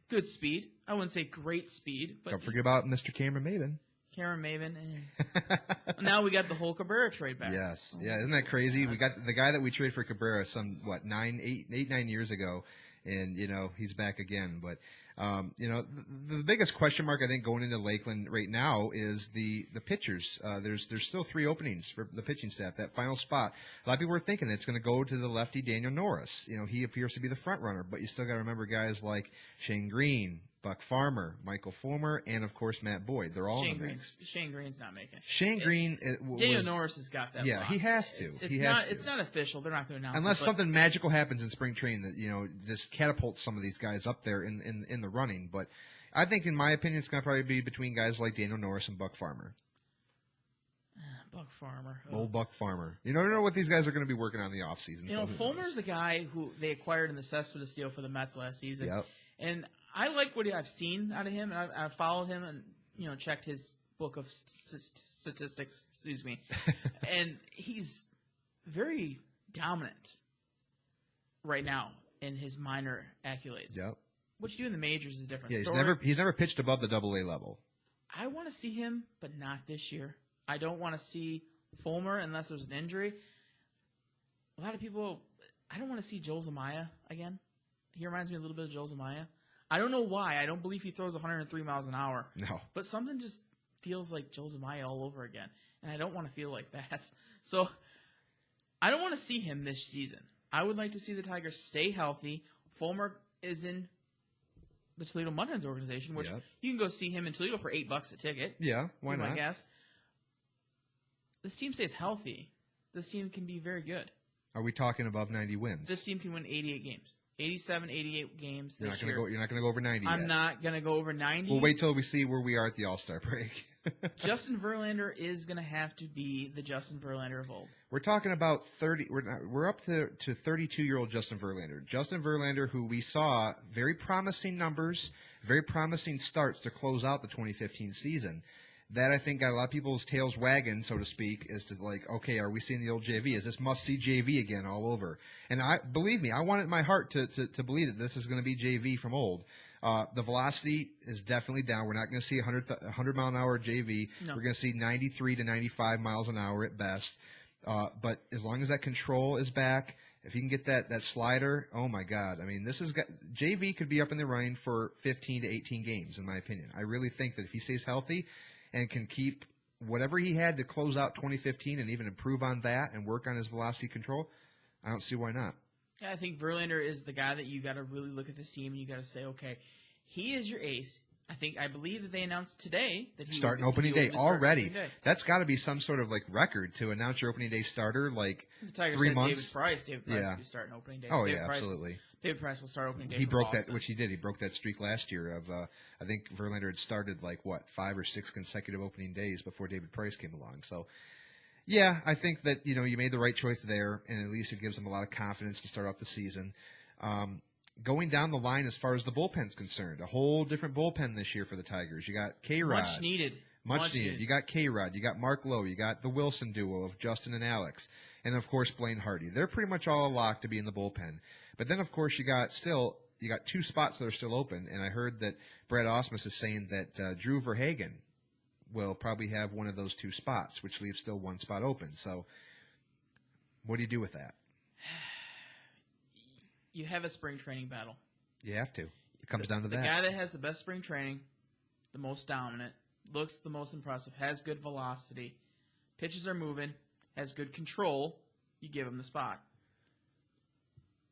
good speed. I wouldn't say great speed, but Don't forget about Mr. Cameron Maven. Cameron Maven. Now we got the whole Cabrera trade back. Yes. Yeah, isn't that crazy? We got the guy that we traded for Cabrera some 9 years ago, and he's back again. But the biggest question mark I think going into Lakeland right now is the pitchers. There's still 3 openings for the pitching staff. That final spot, a lot of people were thinking it's going to go to the lefty Daniel Norris. He appears to be the front runner, but you still got to remember guys like Shane Green, Buck Farmer, Michael Fulmer, and of course Matt Boyd. They're all in the mix. Shane Green's not making it. Shane Green, Daniel Norris has got that. Yeah, block. he has to. It's not official. They're not going to announce unless it, something magical happens in spring training that just catapults some of these guys up there in the running. But I think, in my opinion, it's going to probably be between guys like Daniel Norris and Buck Farmer. Buck Farmer. Old Buck Farmer. You don't know what these guys are going to be working on in the offseason. Fulmer's the guy who they acquired in the Cespedes deal for the Mets last season. Yep. And I like what I've seen out of him, and I've followed him and checked his book of statistics. Excuse me, and he's very dominant right now in his minor accolades. Yep. What you do in the majors is a different Yeah, story. he's never pitched above the AA level. I want to see him, but not this year. I don't want to see Fulmer unless there's an injury. A lot of people, I don't want to see Joel Zumaya again. He reminds me a little bit of Joel Zumaya. I don't know why. I don't believe he throws 103 miles an hour. No. But something just feels like Joel Zumaya all over again. And I don't want to feel like that. So I don't want to see him this season. I would like to see the Tigers stay healthy. Fulmer is in the Toledo Mudhens organization, which you can go see him in Toledo for $8 a ticket. Yeah, why not? I guess. This team stays healthy. This team can be very good. Are we talking above 90 wins? This team can win 88 games. 87, 88 games this year. You're not going to go over 90 I'm yet. not going to go over 90. We'll wait till we see where we are at the All-Star break. Justin Verlander is going to have to be the Justin Verlander of old. We're talking about 30. We're up to 32-year-old Justin Verlander. Justin Verlander, who we saw very promising numbers, very promising starts to close out the 2015 season. That, I think, got a lot of people's tails wagging, so to speak, as to okay, are we seeing the old JV? Is this must-see JV again all over? And believe me, I want it in my heart to believe that this is going to be JV from old. The velocity is definitely down. We're not going to see 100 mile an hour JV. No. We're going to see 93 to 95 miles an hour at best. But as long as that control is back, if you can get that slider, oh my God! I mean, JV could be up in the running for 15 to 18 games, in my opinion. I really think that if he stays healthy and can keep whatever he had to close out 2015 and even improve on that and work on his velocity control, I don't see why not. Yeah, I think Verlander is the guy that you got to really look at this team and you got to say, okay, he is your ace. I believe that they announced today that he starting will be, opening day already. Opening day. That's got to be some sort of like record to announce your opening day starter. Like the Tigers 3 said months. David Price will be starting opening day. Oh David yeah, Price absolutely. David Price will start opening day. He for broke Boston. that, which he did. He broke that streak last year of I think Verlander had started like 5 or 6 consecutive opening days before David Price came along. So yeah, I think that you made the right choice there, and at least it gives him a lot of confidence to start off the season. Going down the line as far as the bullpen's concerned, a whole different bullpen this year for the Tigers. You got K-Rod. Much needed. Much needed. You got K-Rod. You got Mark Lowe. You got the Wilson duo of Justin and Alex. And, of course, Blaine Hardy. They're pretty much all locked to be in the bullpen. But then, of course, you got 2 spots that are still open. And I heard that Brad Ausmus is saying that Drew Verhagen will probably have one of those 2 spots, which leaves still 1 spot open. So what do you do with that? You have a spring training battle. You have to. It comes down to that. The guy that has the best spring training, the most dominant, looks the most impressive, has good velocity, pitches are moving, has good control, you give him the spot.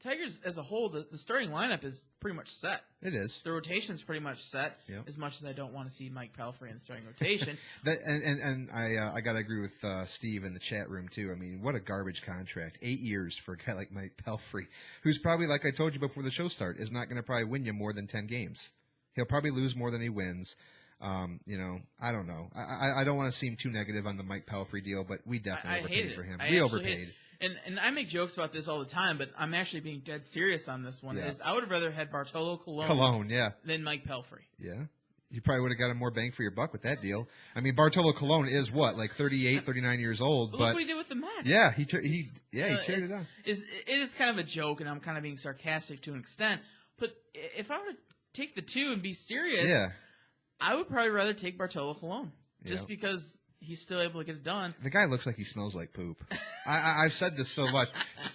Tigers as a whole, the starting lineup is pretty much set. It is. The rotation's pretty much set. Yep. As much as I don't want to see Mike Pelfrey in the starting rotation. I got to agree with Steve in the chat room too. I mean, what a garbage contract! 8 years for a guy like Mike Pelfrey, who's probably, like I told you before the show started, is not going to probably win you more than 10 games. He'll probably lose more than he wins. I don't know. I don't want to seem too negative on the Mike Pelfrey deal, but we definitely overpaid for him. We overpaid. And I make jokes about this all the time, but I'm actually being dead serious on this one. Yeah. I would have rather had Bartolo Colon, yeah, than Mike Pelfrey. Yeah. You probably would have got a more bang for your buck with that deal. I mean, Bartolo Colon is what, like 38, 39 years old. But but look what he did with the Mets. Yeah, he turned it on. It is kind of a joke, and I'm kind of being sarcastic to an extent. But if I were to take the 2 and be serious, I would probably rather take Bartolo Colon just because he's still able to get it done. The guy looks like he smells like poop. I've said this so much.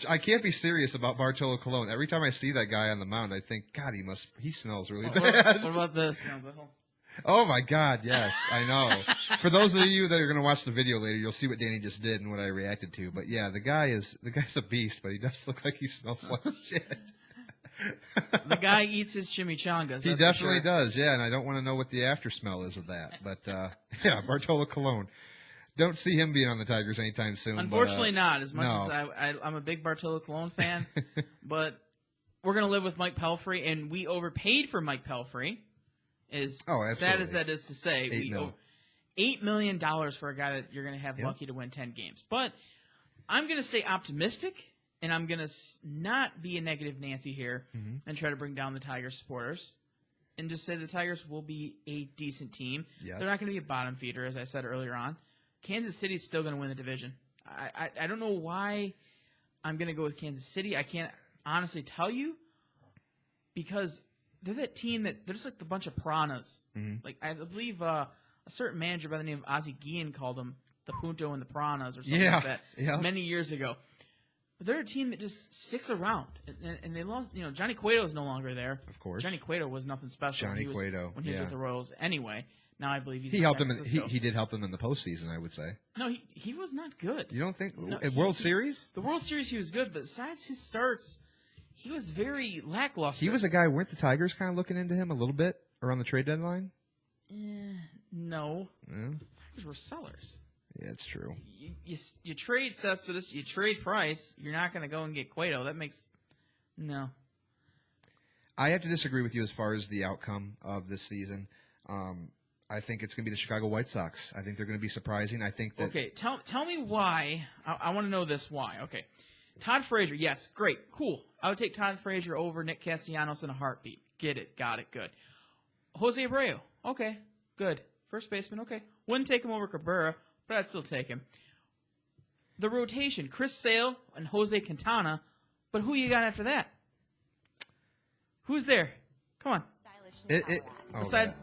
I can't be serious about Bartolo Colon. Every time I see that guy on the mound, I think, God, he smells really bad. What about this? Oh my God, yes, I know. For those of you that are going to watch the video later, you'll see what Danny just did and what I reacted to. But yeah, the guy's a beast, but he does look like he smells like shit. The guy eats his chimichangas. He definitely does, yeah, and I don't want to know what the after smell is of that. But yeah, Bartolo Colon. Don't see him being on the Tigers anytime soon. Unfortunately, not. As much as I'm a big Bartolo Colon fan, but we're going to live with Mike Pelfrey, and we overpaid for Mike Pelfrey. As sad as that is to say, $8 million for a guy that you're going to have lucky to win 10 games. But I'm going to stay optimistic, and I'm going to not be a negative Nancy here and try to bring down the Tigers supporters and just say the Tigers will be a decent team. Yep. They're not going to be a bottom feeder, as I said earlier on. Kansas City's still going to win the division. I don't know why I'm going to go with Kansas City. I can't honestly tell you because they're that team that they're just like a bunch of piranhas. Like I believe a certain manager by the name of Ozzie Guillen called them the Punto and the Piranhas or something like that many years ago. But they're a team that just sticks around, and they lost. Johnny Cueto is no longer there. Of course, Johnny Cueto was nothing special. When he was with the Royals. Anyway, now I believe he helped them. He did help them in the postseason, I would say. No, he was not good. You don't think World Series? The World Series he was good, but besides his starts, he was very lackluster. He was a guy. Weren't the Tigers kind of looking into him a little bit around the trade deadline? No. Tigers were sellers. Yeah, it's true. You trade Cespedes, you trade Price. You're not going to go and get Cueto. That makes no. I have to disagree with you as far as the outcome of this season. I think it's going to be the Chicago White Sox. I think they're going to be surprising. I think that. Okay, tell me why. I want to know this why. Okay, Todd Frazier. Yes, great, cool. I would take Todd Frazier over Nick Castellanos in a heartbeat. Get it, got it, good. Jose Abreu. Okay, good. First baseman. Okay, wouldn't take him over Cabrera, but I'd still take him. The rotation: Chris Sale and Jose Quintana. But who you got after that? Who's there? Come on. Besides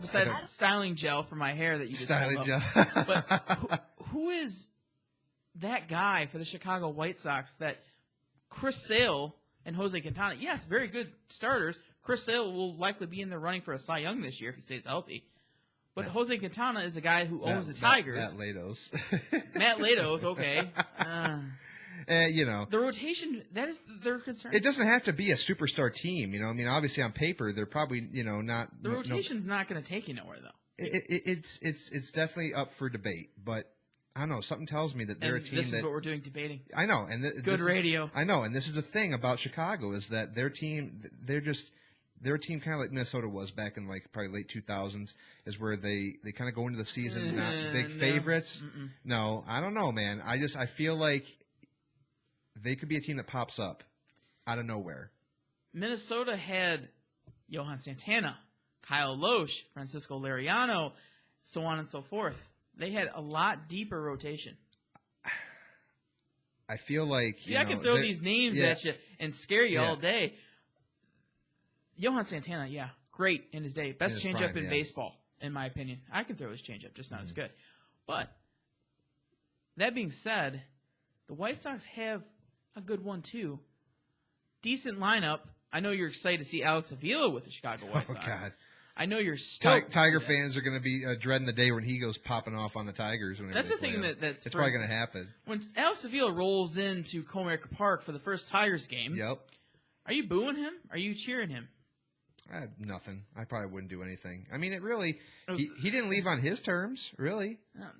styling gel for my hair that you just styling gel. But who is that guy for the Chicago White Sox that Chris Sale and Jose Quintana? Yes, very good starters. Chris Sale will likely be in the running for a Cy Young this year if he stays healthy. But Jose Quintana is a guy who owns the Tigers. Matt Latos. Matt Latos, okay. The rotation, that is their concern. It doesn't have to be a superstar team. I mean, obviously on paper, they're probably, not. The rotation's not going to take you nowhere, though. It's definitely up for debate, but I don't know. Something tells me that they're a team this is what we're doing, debating. I know, and good radio. I know, and this is the thing about Chicago is that their team, they're a team kind of like Minnesota was back in like probably late 2000s, is where they kind of go into the season not big favorites. No, I don't know, man. I feel like they could be a team that pops up out of nowhere. Minnesota had Johan Santana, Kyle Loesch, Francisco Liriano, so on and so forth. They had a lot deeper rotation. I feel like I can throw these names at you and scare you all day. Johan Santana, great in his day, best changeup in baseball, in my opinion. I can throw his changeup, just not as good. But that being said, the White Sox have a good one too. Decent lineup. I know you're excited to see Alex Avila with the Chicago White Sox. Oh God. I know you're stoked. Tiger fans are going to be dreading the day when he goes popping off on the Tigers. That's the thing that's probably going to happen. When Alex Avila rolls into Comerica Park for the first Tigers game, are you booing him? Are you cheering him? Nothing. I probably wouldn't do anything. I mean, he didn't leave on his terms, really.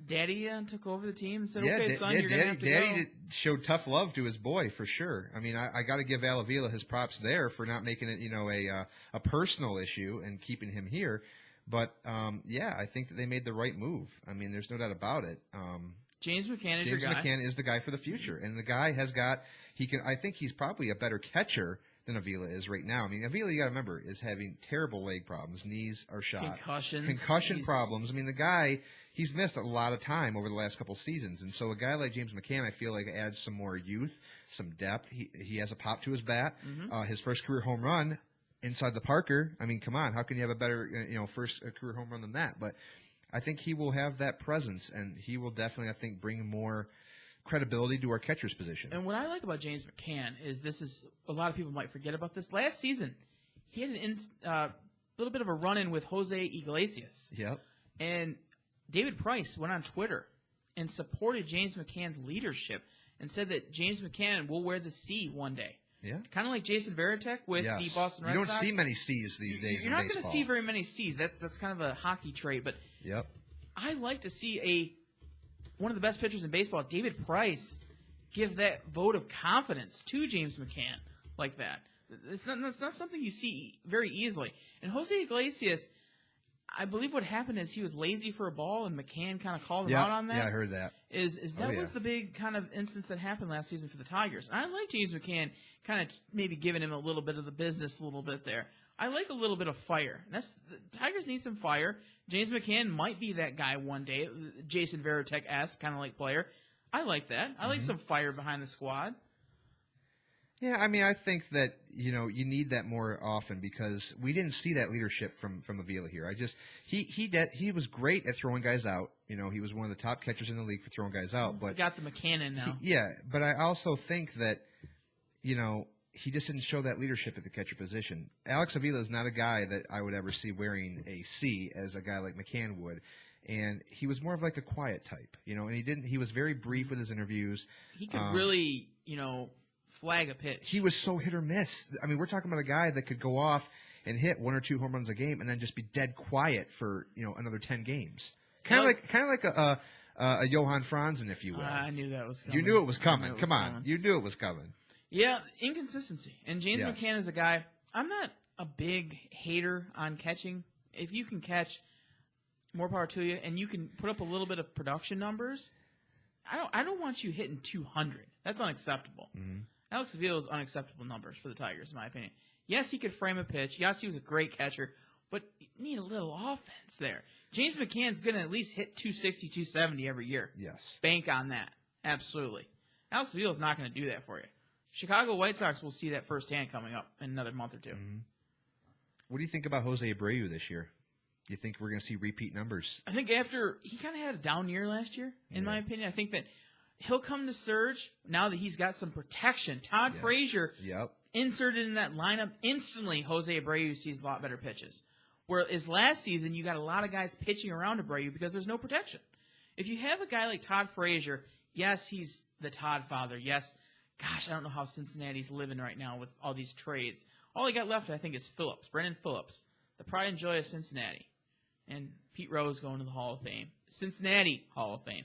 Daddy took over the team and said, okay, son, you're going to have to Daddy showed tough love to his boy, for sure. I mean, I got to give Al Avila his props there for not making it, a personal issue and keeping him here. But, I think that they made the right move. I mean, there's no doubt about it. James McCann is your guy. James McCann is the guy for the future. And the guy I think he's probably a better catcher than Avila is right now. I mean, Avila, you got to remember, is having terrible leg problems. Knees are shot. Concussion problems. I mean, the guy, he's missed a lot of time over the last couple seasons. And so a guy like James McCann, I feel like adds some more youth, some depth. He has a pop to his bat. His first career home run inside the Parker. I mean, come on. How can you have a better, first career home run than that? But I think he will have that presence, and he will definitely, I think, bring more credibility to our catcher's position. And what I like about James McCann is a lot of people might forget about this. Last season, he had a little bit of a run-in with Jose Iglesias. Yep. And David Price went on Twitter and supported James McCann's leadership and said that James McCann will wear the C one day. Yeah. Kind of like Jason Varitek with the Boston Red Sox. You don't see many C's these days You're in not baseball. going to see very many C's. That's kind of a hockey trait. But I like to see one of the best pitchers in baseball, David Price, give that vote of confidence to James McCann like that. It's not something you see very easily. And Jose Iglesias, I believe what happened is he was lazy for a ball, and McCann kind of called him out on that. Yeah, I heard that. That was the big kind of instance that happened last season for the Tigers. And I like James McCann kind of maybe giving him a little bit of the business a little bit there. I like a little bit of fire. The Tigers need some fire. James McCann might be that guy one day, Jason Varitek-esque kind of like player. I like that. I like some fire behind the squad. Yeah, I mean, I think that you need that more often because we didn't see that leadership from Avila here. He was great at throwing guys out. He was one of the top catchers in the league for throwing guys out. But got the McCann now. But I also think that he just didn't show that leadership at the catcher position. Alex Avila is not a guy that I would ever see wearing a C as a guy like McCann would. And he was more of like a quiet type, and he was very brief with his interviews. He could really, flag a pitch. He was so hit or miss. I mean, we're talking about a guy that could go off and hit 1 or 2 home runs a game and then just be dead quiet for, another 10 games. Kind of like a Johan Franzen, if you will. I knew that was coming. You knew it was coming. Come on. You knew it was coming. Yeah, inconsistency. And James McCann is a guy, I'm not a big hater on catching. If you can catch, more power to you, and you can put up a little bit of production numbers, I don't want you hitting 200. That's unacceptable. Mm-hmm. Alex Avila's unacceptable numbers for the Tigers, in my opinion. Yes, he could frame a pitch. Yes, he was a great catcher, but you need a little offense there. James McCann's going to at least hit 260, 270 every year. Yes. Bank on that. Absolutely. Alex Avila's not going to do that for you. Chicago White Sox will see that firsthand coming up in another month or two. Mm-hmm. What do you think about Jose Abreu this year? Do you think we're going to see repeat numbers? I think he kind of had a down year last year, in my opinion. I think that he'll come to surge now that he's got some protection. Todd Frazier inserted in that lineup instantly. Jose Abreu sees a lot better pitches. Whereas last season, you got a lot of guys pitching around Abreu because there's no protection. If you have a guy like Todd Frazier, yes, he's the Todd father. Yes, gosh, I don't know how Cincinnati's living right now with all these trades. All he got left, I think, is Phillips, Brendan Phillips, the pride and joy of Cincinnati. And Pete Rose going to the Hall of Fame. Cincinnati Hall of Fame.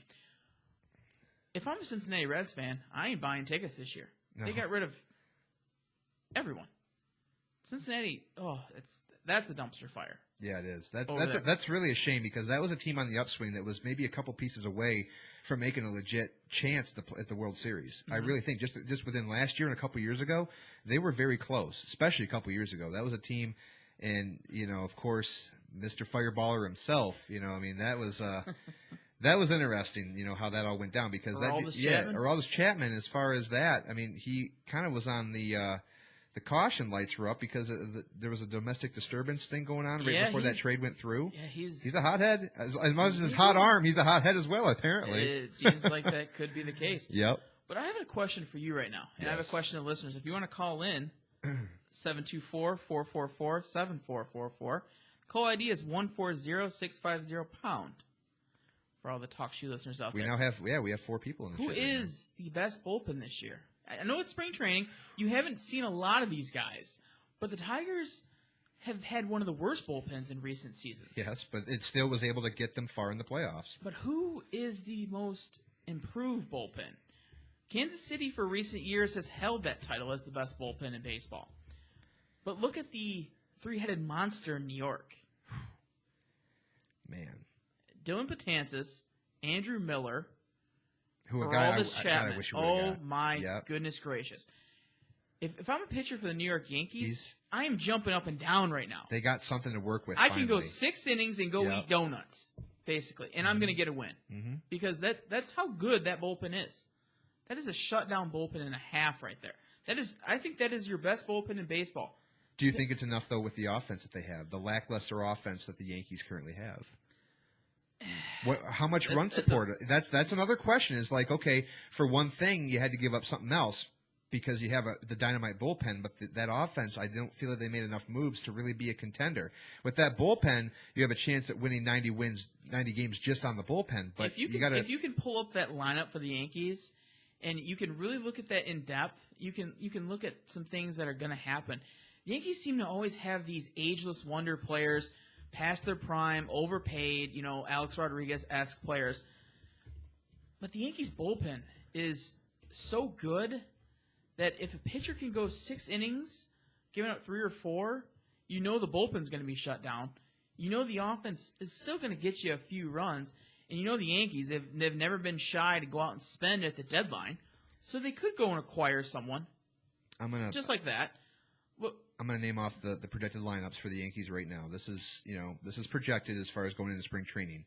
If I'm a Cincinnati Reds fan, I ain't buying tickets this year. No. They got rid of everyone. Cincinnati, that's a dumpster fire. Yeah, it is. That's really a shame because that was a team on the upswing that was maybe a couple pieces away from making a legit chance at the World Series. I really think just within last year and a couple years ago, they were very close, especially a couple years ago. That was a team, and of course, Mr. Fireballer himself. I mean, that was that was interesting. how that all went down because Aroldis Chapman. As far as that, I mean, he kind of was on the caution lights were up because there was a domestic disturbance thing going on right before that trade went through. Yeah, he's a hothead. As much as his hot arm, he's a hothead as well, apparently. It seems like that could be the case. Yep. But I have a question for you right now, and I have a question to listeners. If you want to call in, 724-444-7444. Call ID is 140-650-pound. For all the Talk Shoe listeners out there. We have 4 people in the show. Who is the best bullpen this year? I know it's spring training. You haven't seen a lot of these guys, but the Tigers have had one of the worst bullpens in recent seasons. Yes, but it still was able to get them far in the playoffs. But who is the most improved bullpen? Kansas City for recent years has held that title as the best bullpen in baseball. But look at the three-headed monster in New York. Man. Dylan Betances, Andrew Miller, Aroldis Chapman. Goodness gracious. If I'm a pitcher for the New York Yankees, I am jumping up and down right now. They got something to work with. I can go 6 innings and go eat donuts, basically, and I'm going to get a win. Because that's how good that bullpen is. That is a shutdown bullpen and a half right there. I think that is your best bullpen in baseball. Do you think it's enough, though, with the offense that they have, the lackluster offense that the Yankees currently have? How much run support? That's another question. Is like, okay, for one thing, you had to give up something else because you have the dynamite bullpen, but that offense, I don't feel that they made enough moves to really be a contender. With that bullpen, you have a chance at winning 90 games just on the bullpen. But if you can pull up that lineup for the Yankees, and you can really look at that in depth, you can look at some things that are going to happen. The Yankees seem to always have these ageless wonder players. Past their prime, overpaid, Alex Rodriguez-esque players. But the Yankees' bullpen is so good that if a pitcher can go 6 innings, giving up 3 or 4, the bullpen's going to be shut down. The offense is still going to get you a few runs. And the Yankees, they've never been shy to go out and spend at the deadline. So they could go and acquire someone. Just like that. I'm going to name off the projected lineups for the Yankees right now. This is projected as far as going into spring training.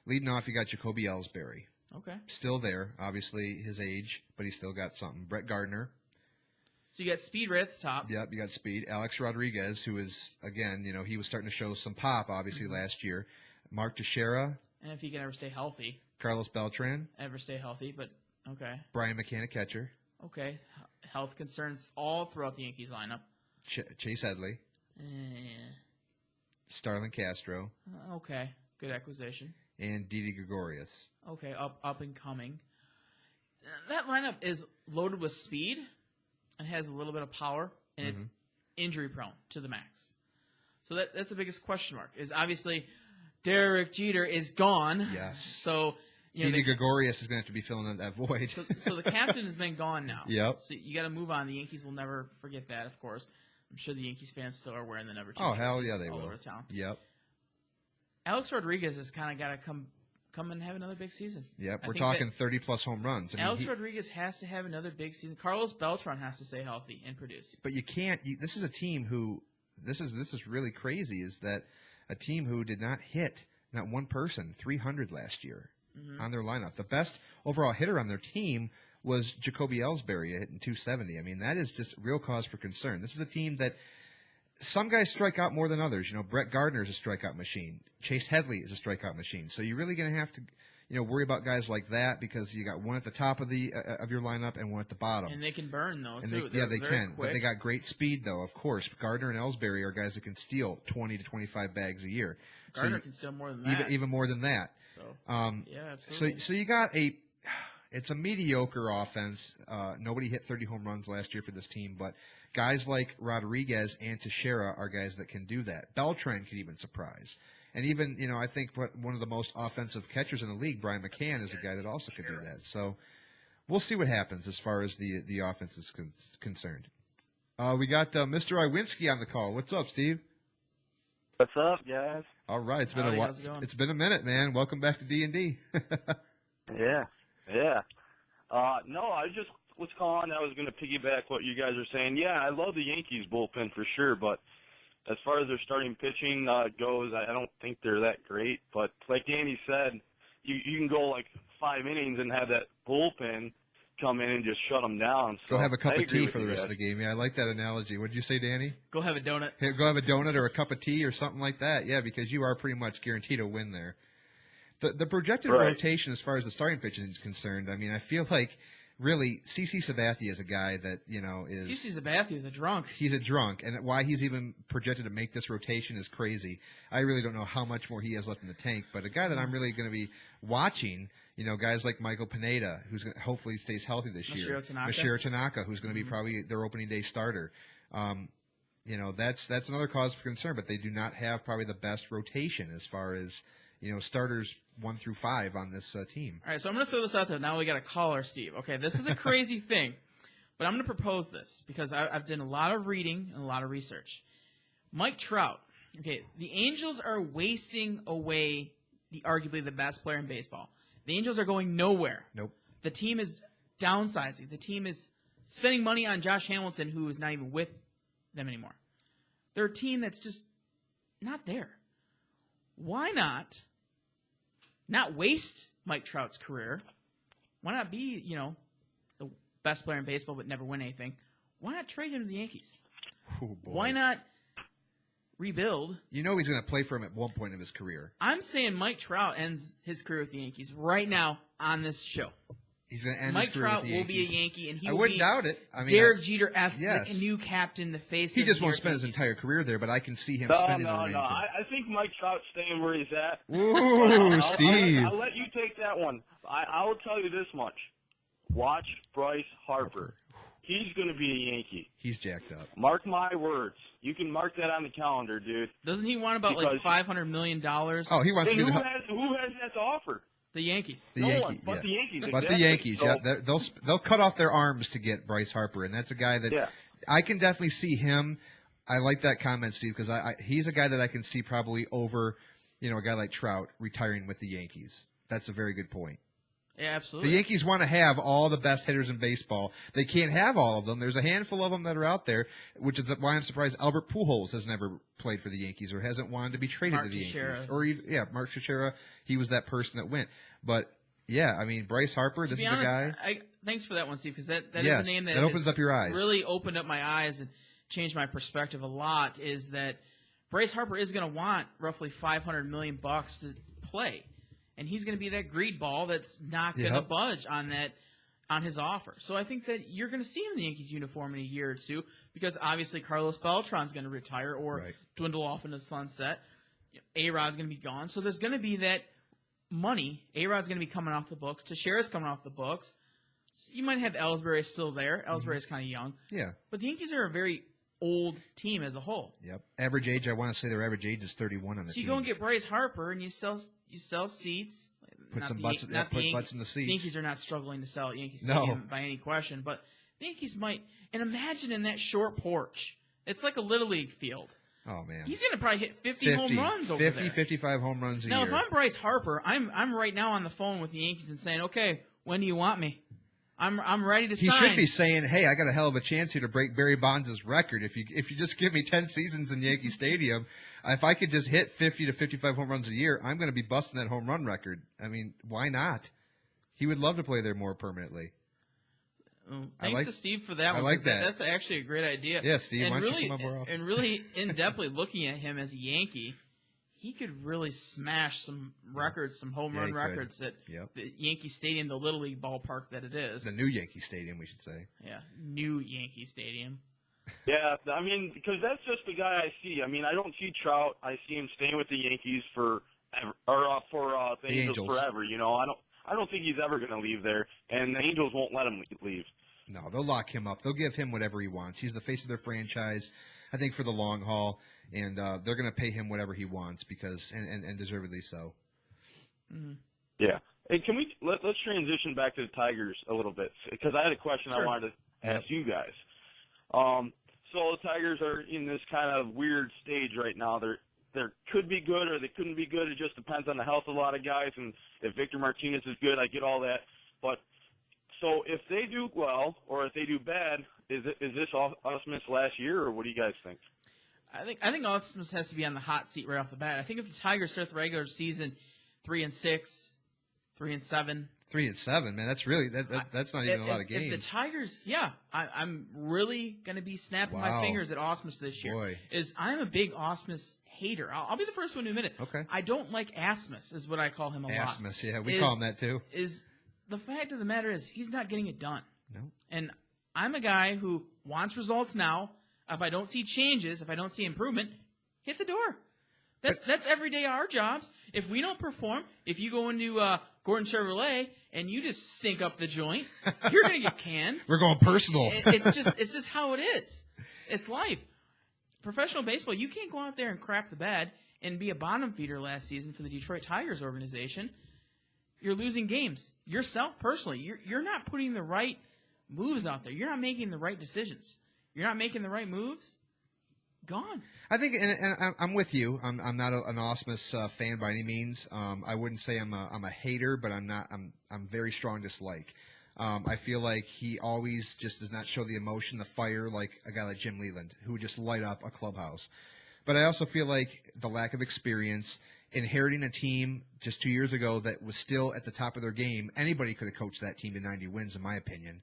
Leading off, you got Jacoby Ellsbury. Okay. Still there, obviously his age, but he's still got something. Brett Gardner. So you got speed right at the top. Yep, you got speed. Alex Rodriguez, who is, again, he was starting to show some pop, obviously, last year. Mark Teixeira. And if he can ever stay healthy. Carlos Beltran. Ever stay healthy, but okay. Brian McCann, catcher. Okay. Health concerns all throughout the Yankees lineup. Chase Headley. Starlin Castro. Okay. Good acquisition. And Didi Gregorius. Okay, up and coming. That lineup is loaded with speed and has a little bit of power, and it's injury prone to the max. So that's the biggest question mark. Is obviously Derek Jeter is gone. Yes. So Didi Gregorius is going to have to be filling in that void. So the captain has been gone now. Yep. So you got to move on. The Yankees will never forget that, of course. I'm sure the Yankees fans still are wearing the number 2. Oh, hell yeah, they all will. Over town. Yep. Alex Rodriguez has kind of got to come and have another big season. Yep, we're talking 30-plus home runs. Alex Rodriguez has to have another big season. Carlos Beltran has to stay healthy and produce. But you can't. This is a team who this is really crazy. Is that a team who did not hit not one person 300 last year on their lineup? The best overall hitter on their team was Jacoby Ellsbury hitting 270. I mean, that is just real cause for concern. This is a team that some guys strike out more than others. Brett Gardner is a strikeout machine. Chase Headley is a strikeout machine. So you're really going to have to, worry about guys like that because you got one at the top of your lineup and one at the bottom. And they can burn, though, And too. they can. Quick. But they got great speed, though, of course. Gardner and Ellsbury are guys that can steal 20 to 25 bags a year. Gardner can steal more than that. Even more than that. So, yeah, absolutely. So you got it's a mediocre offense. Nobody hit 30 home runs last year for this team, but guys like Rodriguez and Teixeira are guys that can do that. Beltran could even surprise. And even, I think one of the most offensive catchers in the league, Brian McCann, is a guy that also could do that. So we'll see what happens as far as the offense is concerned. We got Mr. Iwinski on the call. What's up, Steve? What's up, guys? All right, it's been Howdy, a while. how's it going? It's been a minute, man. Welcome back to D&D. Yeah. No, I just was calling. I was going to piggyback what you guys are saying. Yeah, I love the Yankees bullpen for sure, but as far as their starting pitching goes, I don't think they're that great. But like Danny said, you can go like 5 innings and have that bullpen come in and just shut them down. So Go have a cup I of agree tea with for the you rest of guys. the game. Yeah, I like that analogy. What did you say, Danny? Go have a donut. Hey, go have a donut or a cup of tea or something like that. Yeah, because you are pretty much guaranteed a win there. The projected Right. rotation as far as the starting pitching is concerned, I mean, I feel like really CC Sabathia is a guy that, is... CC Sabathia is a drunk. He's a drunk, and why he's even projected to make this rotation is crazy. I really don't know how much more he has left in the tank, but a guy that I'm really going to be watching, guys like Michael Pineda, who's gonna, hopefully stays healthy this year. Masahiro Tanaka, who's going to be probably their opening day starter. That's another cause for concern, but they do not have probably the best rotation as far as, starters 1 through 5 on this team. All right, so I'm going to throw this out there. Now we got a caller, Steve. Okay, this is a crazy thing, but I'm going to propose this because I've done a lot of reading and a lot of research. Mike Trout. Okay, the Angels are wasting away arguably the best player in baseball. The Angels are going nowhere. Nope. The team is downsizing. The team is spending money on Josh Hamilton, who is not even with them anymore. They're a team that's just not there. Why not waste Mike Trout's career? Why not be, the best player in baseball but never win anything? Why not trade him to the Yankees? Oh, boy. Why not rebuild? He's going to play for him at one point of his career. I'm saying Mike Trout ends his career with the Yankees right now on this show. He's going to end Mike his career Trout with the will be a Yankees. Yankee, and he I will wouldn't be doubt it. I mean, Derek Jeter-esque, yes. the new captain, the face He of just the New won't York spend his Yankees. entire career there, but I can see him No, spending the no. remainder. I think Mike Trout's staying where he's at. Ooh, Steve. I'll let you take that one. I will tell you this much. Watch Bryce Harper. He's going to be a Yankee. He's jacked up. Mark my words. You can mark that on the calendar, dude. Doesn't he want about Because- $500 million? Oh, he wants Then to be who the has that to offer? The Yankees. The No Yankee, one but the Yankees. But the exactly. Yankees, So- yeah, they'll cut off their arms to get Bryce Harper, and that's a guy that Yeah. I can definitely see him. I like that comment, Steve, because he's a guy that I can see probably over, a guy like Trout retiring with the Yankees. That's a very good point. Yeah, The absolutely. Yankees want to have all the best hitters in baseball. They can't have all of them. There's a handful of them that are out there, which is why I'm surprised Albert Pujols has never played for the Yankees or hasn't wanted to be traded Mark to the Teixeira. Yankees. Or Mark Teixeira, he was that person that went. But yeah, I mean Bryce Harper, To this be is honest, the guy. thanks for that one, Steve, because that is Yes, the name that opens has up your eyes. really opened up my eyes and changed my perspective a lot. Is that Bryce Harper is going to want roughly $500 million to play, and he's going to be that greed ball that's not going to Yep. budge on his offer. So I think that you're going to see him in the Yankees uniform in a year or two, because obviously Carlos Beltran's going to retire or Right. dwindle off into the sunset. A-Rod's going to be gone, so there's going to be that money. A-Rod's going to be coming off the books. Teixeira's coming off the books. So you might have Ellsbury still there. Ellsbury's kind of young. Yeah. But the Yankees are a very old team as a whole. Yep. Average age, I want to say their average age is 31 on the So you team. go and get Bryce Harper and you sell seats. Put Not some the butts, Yan- not the put Yan- butts in the The seats. Yankees are not struggling to sell at Yankee No. Stadium by any question. But the Yankees might. And imagine in that short porch. It's like a Little League field. Oh, man. He's going to probably hit 50 home runs over 50, there. 55 home runs a Now, year. if I'm Bryce Harper, I'm right now on the phone with the Yankees and saying, okay, when do you want me? I'm ready to He sign. should be saying, "Hey, I got a hell of a chance here to break Barry Bonds' record. If you just give me 10 seasons in Yankee Stadium, if I could just hit 50 to 55 home runs a year, I'm going to be busting that home run record. I mean, why not? He would love to play there more permanently. Thanks to Steve for that I one. like 'cause that. That's actually a great idea. Yeah, Steve, And why don't you really, come up more often? and really in-depthly looking at him as a Yankee, he could really smash some records, some home run records at the Yankee Stadium, the Little League ballpark that it is. The new Yankee Stadium, we should say. Yeah, new Yankee Stadium. Yeah, I mean, because that's just the guy I see. I mean, I don't see Trout. I see him staying with the Yankees for the Angels forever. You know, I don't think he's ever going to leave there, and the Angels won't let him leave. No, they'll lock him up. They'll give him whatever he wants. He's the face of their franchise, I think, for the long haul, and they're going to pay him whatever he wants because, and deservedly so. Mm-hmm. Yeah. Hey, can we let's transition back to the Tigers a little bit because I had a question I wanted to ask you guys. So the Tigers are in this kind of weird stage right now. They could be good or they couldn't be good. It just depends on the health of a lot of guys, and if Victor Martinez is good, I get all that, but. So if they do well or if they do bad, is this Ausmus last year, or what do you guys think? I think Ausmus has to be on the hot seat right off the bat. I think if the Tigers start the regular season 3-6, 3-7. 3-7, man, that's really that's not even a lot of games. If the Tigers, I'm really going to be snapping my fingers at Ausmus this year. Boy. I'm a big Ausmus hater. I'll be the first one to admit it. Okay. I don't like Asmus, is what I call him a lot. Asmus, yeah, we call him that too. The fact of the matter is he's not getting it done. No. And I'm a guy who wants results now. If I don't see changes, if I don't see improvement, hit the door. That's every day our jobs. If we don't perform, if you go into Gordon Chevrolet and you just stink up the joint, you're going to get canned. We're going personal. It's just how it is. It's life. Professional baseball, you can't go out there and crap the bed and be a bottom feeder last season for the Detroit Tigers organization. You're losing games. Yourself, personally, you're not putting the right moves out there. You're not making the right decisions. You're not making the right moves. Gone. I think, and I'm with you. I'm not an Ausmus fan by any means. I wouldn't say I'm a hater, but I'm very strong dislike. I feel like he always just does not show the emotion, the fire, like a guy like Jim Leland, who would just light up a clubhouse. But I also feel like the lack of experience. Inheriting a team just 2 years ago that was still at the top of their game, anybody could have coached that team to 90 wins, in my opinion.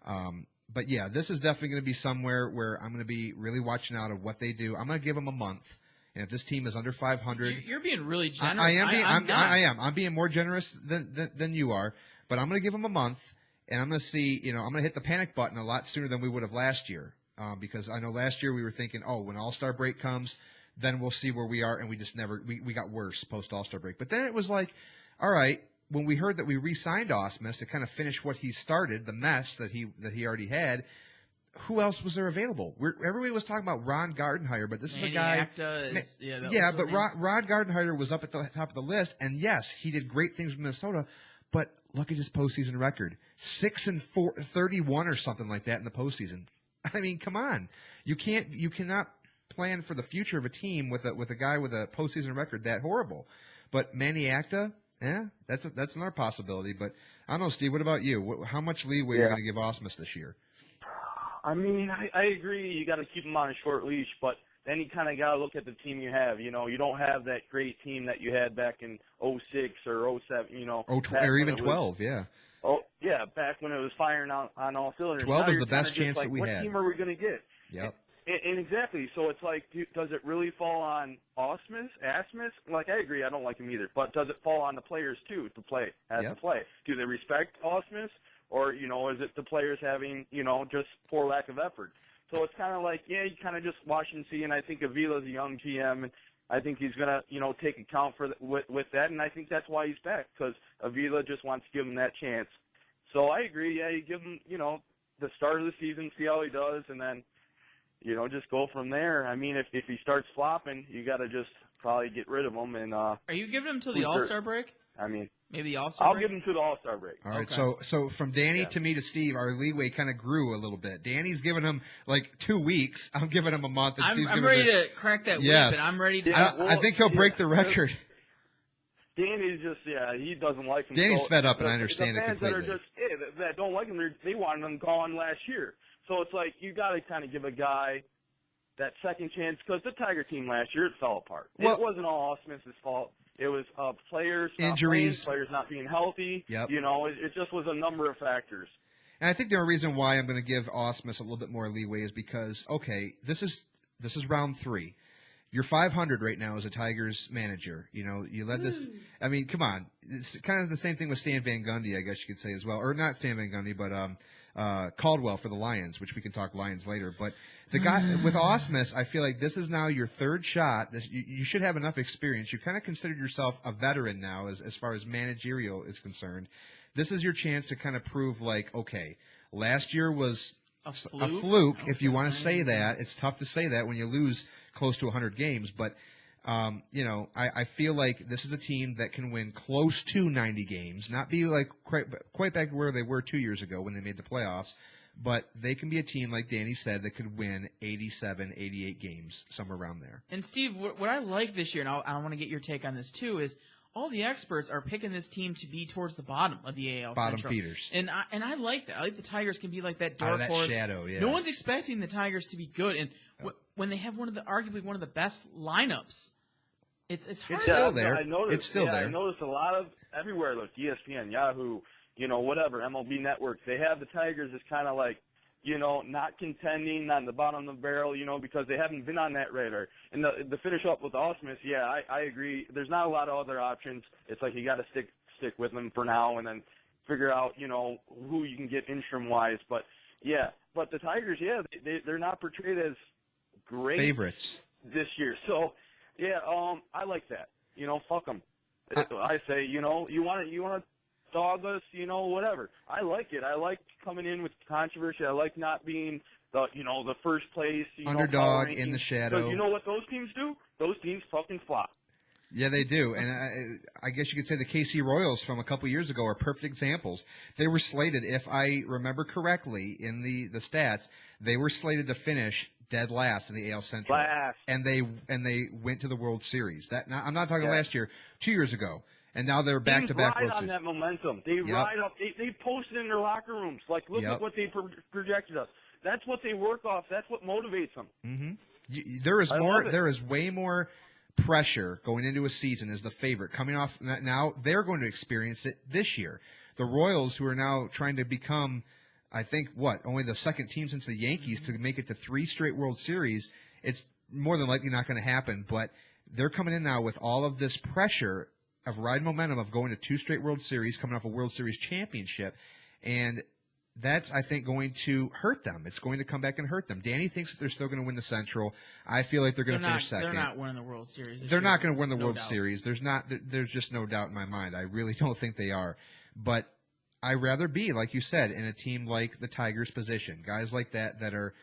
But yeah, this is definitely going to be somewhere where I'm going to be really watching out of what they do. I'm going to give them a month, and if this team is under 500, you're being really generous. I am. I'm being more generous than you are, but I'm going to give them a month, and I'm going to see. I'm going to hit the panic button a lot sooner than we would have last year, because I know last year we were thinking, when All-Star break comes. Then we'll see where we are, and we just never we got worse post All-Star break. But then it was like, all right, when we heard that we re-signed Ausmus to kind of finish what he started, the mess that he already had, who else was there available? Everybody was talking about Ron Gardenhire, but this is a guy. But Ron Gardenhire was up at the top of the list, and yes, he did great things with Minnesota. But look at his postseason record: 6-31 or something like that in the postseason. I mean, come on, you cannot plan for the future of a team with a guy with a postseason record that horrible. But Manny Acta, that's another possibility. But I don't know, Steve. What about you? How much leeway are you going to give Ausmus this year? I mean, I agree. You got to keep him on a short leash, but then you kind of got to look at the team you have. You know, you don't have that great team that you had back in 06 or 07. You know, or even 12. Oh yeah, back when it was firing on all cylinders. 12 is the best chance that we had. What team are we going to get? Yep. And exactly. So it's like, does it really fall on Asmus? Like, I agree, I don't like him either. But does it fall on the players, too, to play? Do they respect Asmus? Or, is it the players having, just poor lack of effort? So it's kind of like, you kind of just watch and see. And I think Avila's a young GM, and I think he's going to, take account for with that. And I think that's why he's back, because Avila just wants to give him that chance. So I agree, you give him, the start of the season, see how he does, and then, just go from there. I mean, if he starts flopping, you got to just probably get rid of him. And are you giving him till the All-Star break? I mean, maybe the All-Star break? I'll give him to the All-Star break. All right, so from Danny to me to Steve, our leeway kind of grew a little bit. Danny's giving him like 2 weeks. I'm giving him a month. And I'm ready to crack that whip, and I'm ready to. I think he'll break the record. Danny's just, he doesn't like him. Danny's fed up, and I understand it completely. The fans that don't like him, they wanted him gone last year. So it's like you got to kind of give a guy that second chance, because the Tiger team last year, it fell apart. It wasn't all Ausmus's fault. It was players, injuries, players not being healthy. Yep. It just was a number of factors. And I think the only reason why I'm going to give Ausmus a little bit more leeway is because, okay, this is round 3. You're 500 right now as a Tigers manager. You know, you led this. I mean, come on. It's kind of the same thing with Stan Van Gundy, I guess you could say as well, or not Stan Van Gundy, but Caldwell for the Lions, which we can talk Lions later. But the guy with Ausmus, I feel like this is now your third shot. You should have enough experience. You kind of considered yourself a veteran now, as far as managerial is concerned. This is your chance to kind of prove, like, okay, last year was a fluke, if you want to say that. It's tough to say that when you lose close to 100 games, but you know, I feel like this is a team that can win close to 90 games, not be like quite back where they were 2 years ago when they made the playoffs, but they can be a team, like Danny said, that could win 87, 88 games, somewhere around there. And Steve, what I like this year, and I want to get your take on this too, is all the experts are picking this team to be towards the bottom of the AL bottom Central. feeders. And I like that. I like the Tigers can be like that Out dark of that horse. shadow, yeah. No one's expecting the Tigers to be good, and when they have arguably one of the best lineups, it's hard. It's still there. I noticed, it's still there. I noticed a lot of everywhere, like ESPN, Yahoo, you know, whatever, MLB Network. They have the Tigers as kind of like, you know, not contending, not in the bottom of the barrel, you know, because they haven't been on that radar. And the finish up with Ausmus, yeah, I agree. There's not a lot of other options. It's like you got to stick with them for now and then figure out, you know, who you can get interim-wise. But, yeah, but the Tigers, yeah, they're not portrayed as great favorites this year. So, yeah, I like that. You know, fuck them. I say, you know, you want to dog us, you know, whatever. I like it. I like coming in with controversy. I like not being the first place, underdog in the shadow. Because you know what those teams do? Those teams fucking flop. Yeah, they do. And I guess you could say the KC Royals from a couple years ago are perfect examples. They were slated, if I remember correctly in the stats, they were slated to finish dead last in the AL Central. Last. And they went to the World Series. I'm not talking last year, 2 years ago. And now they're back-to-back World Teams ride on Series. that momentum. They ride up. They post it in their locker rooms. Like, look at what they projected us. That's what they work off. That's what motivates them. Mm-hmm. There is way more pressure going into a season as the favorite. Coming off now, they're going to experience it this year. The Royals, who are now trying to become, I think, only the second team since the Yankees to make it to 3 straight World Series. It's more than likely not going to happen, but they're coming in now with all of this pressure of riding momentum of going to 2 straight World Series, coming off a World Series championship, and that's, I think, going to hurt them. It's going to come back and hurt them. Danny thinks that they're still going to win the Central. I feel like they're going to finish second. They're not winning the World Series. They're not going to win the World Series. There's just no doubt in my mind. I really don't think they are. But I'd rather be, like you said, in a team like the Tigers' position. Guys like that are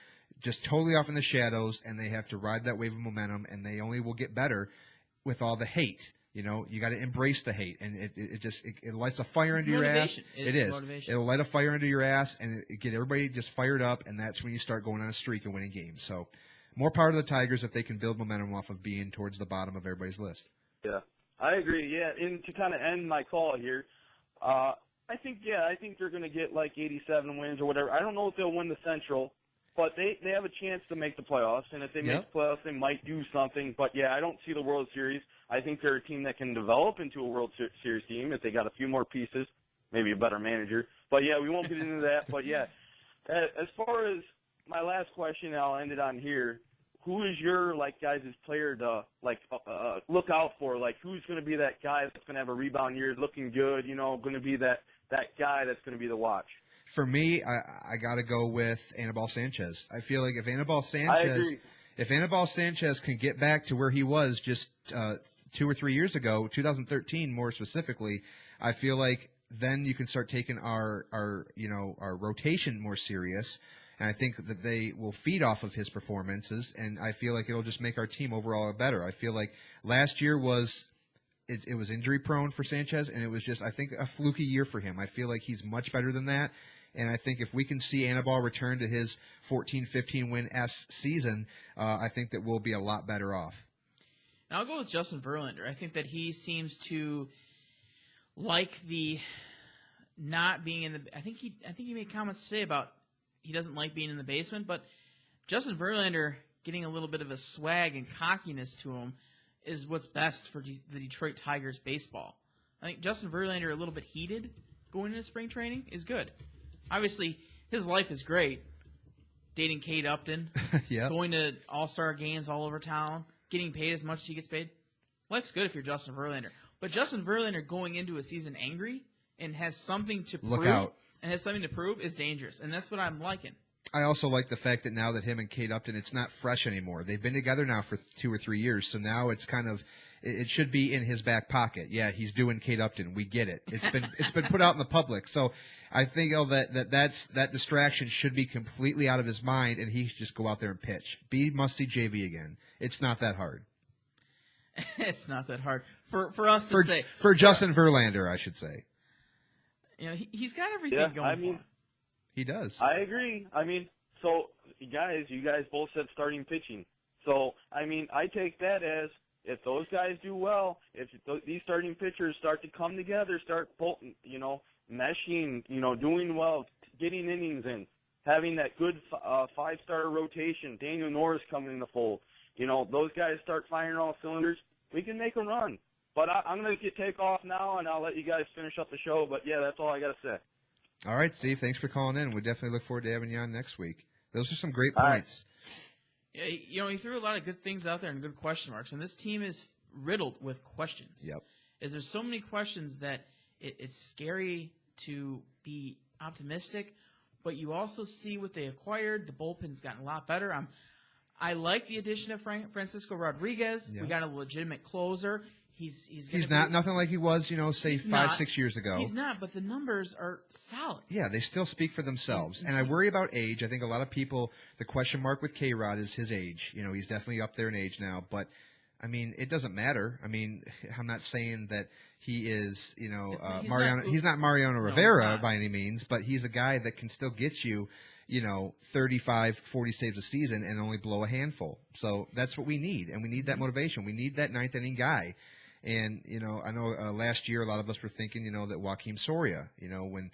just totally off in the shadows, and they have to ride that wave of momentum, and they only will get better with all the hate. You know, you got to embrace the hate, and it lights a fire under your ass. It is. It'll light a fire under your ass, and it get everybody just fired up, and that's when you start going on a streak and winning games. So, more power to the Tigers if they can build momentum off of being towards the bottom of everybody's list. Yeah, I agree. Yeah, and to kind of end my call here, I think they're going to get like 87 wins or whatever. I don't know if they'll win the Central, but they have a chance to make the playoffs, and if they make the playoffs, they might do something. But, yeah, I don't see the World Series. I think they're a team that can develop into a World Series team if they got a few more pieces, maybe a better manager. But, yeah, we won't get into that. But, yeah, as far as my last question, I'll end it on here. Who is your, guys' player to, look out for? Like, who's going to be that guy that's going to have a rebound year, looking good, going to be that guy that's going to be the watch? For me, I got to go with Anibal Sanchez. I feel like if Anibal Sanchez can get back to where he was just 2 or 3 years ago, 2013 more specifically, I feel like then you can start taking our rotation more serious. And I think that they will feed off of his performances, and I feel like it'll just make our team overall better. I feel like last year was injury prone for Sanchez, and it was just, I think, a fluky year for him. I feel like he's much better than that. And I think if we can see Anibal return to his 14-15 win season, I think that we'll be a lot better off. And I'll go with Justin Verlander. I think that he seems to like the not being in the. I think he made comments today about he doesn't like being in the basement, but Justin Verlander getting a little bit of a swag and cockiness to him is what's best for the Detroit Tigers baseball. I think Justin Verlander a little bit heated going into spring training is good. Obviously, his life is great. Dating Kate Upton, going to all-star games all over town, getting paid as much as he gets paid? Life's good if you're Justin Verlander. But Justin Verlander going into a season angry and has something to Look prove out. and has something to prove is dangerous. And that's what I'm liking. I also like the fact that now that him and Kate Upton, it's not fresh anymore. They've been together now for 2 or 3 years, so now it's kind of it should be in his back pocket. Yeah, he's doing Kate Upton. We get it. It's been put out in the public. So I think that distraction should be completely out of his mind, and he should just go out there and pitch. Be Musty JV again. It's not that hard. It's not that hard for us to say. For Justin Verlander, I should say. You know, he's got everything going for him. He does. I agree. I mean, so you guys both said starting pitching. So, I mean, I take that as if those guys do well, if these starting pitchers start to come together, start, meshing, doing well, getting innings in, having that good five-star rotation, Daniel Norris coming in the fold, those guys start firing all cylinders, we can make a run. But I'm going to take off now, and I'll let you guys finish up the show. But, yeah, that's all I got to say. All right, Steve, thanks for calling in. We definitely look forward to having you on next week. Those are some great points. Yeah, he threw a lot of good things out there and good question marks, and this team is riddled with questions. Yep. There's so many questions that it's scary to be optimistic, but you also see what they acquired. The bullpen's gotten a lot better. I like the addition of Francisco Rodriguez. Yep. We got a legitimate closer. He's not nothing like he was, say 5-6 years ago. He's not, but the numbers are solid. Yeah, they still speak for themselves. And I worry about age. I think a lot of people, the question mark with K-Rod is his age. He's definitely up there in age now. But, I mean, it doesn't matter. I mean, I'm not saying that he is, Mariano. He's not Mariano Rivera by any means, but he's a guy that can still get you, 35, 40 saves a season and only blow a handful. So that's what we need. And we need that motivation. We need that ninth inning guy. And, I know last year a lot of us were thinking, that Joaquin Soria, when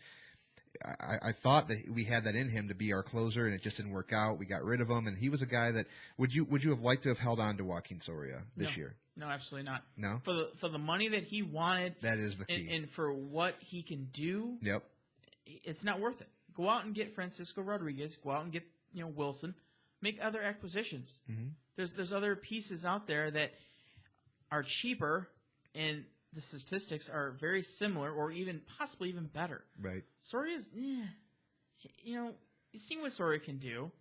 I thought that we had that in him to be our closer, and it just didn't work out. We got rid of him, and he was a guy that would you have liked to have held on to Joaquin Soria this year? No, absolutely not. No? For the money that he wanted. That is the key. And for what he can do. Yep. It's not worth it. Go out and get Francisco Rodriguez. Go out and get, Wilson. Make other acquisitions. Mm-hmm. There's other pieces out there that are cheaper, and the statistics are very similar, or even possibly even better. Right. Soria's, you've seen what Soria can do.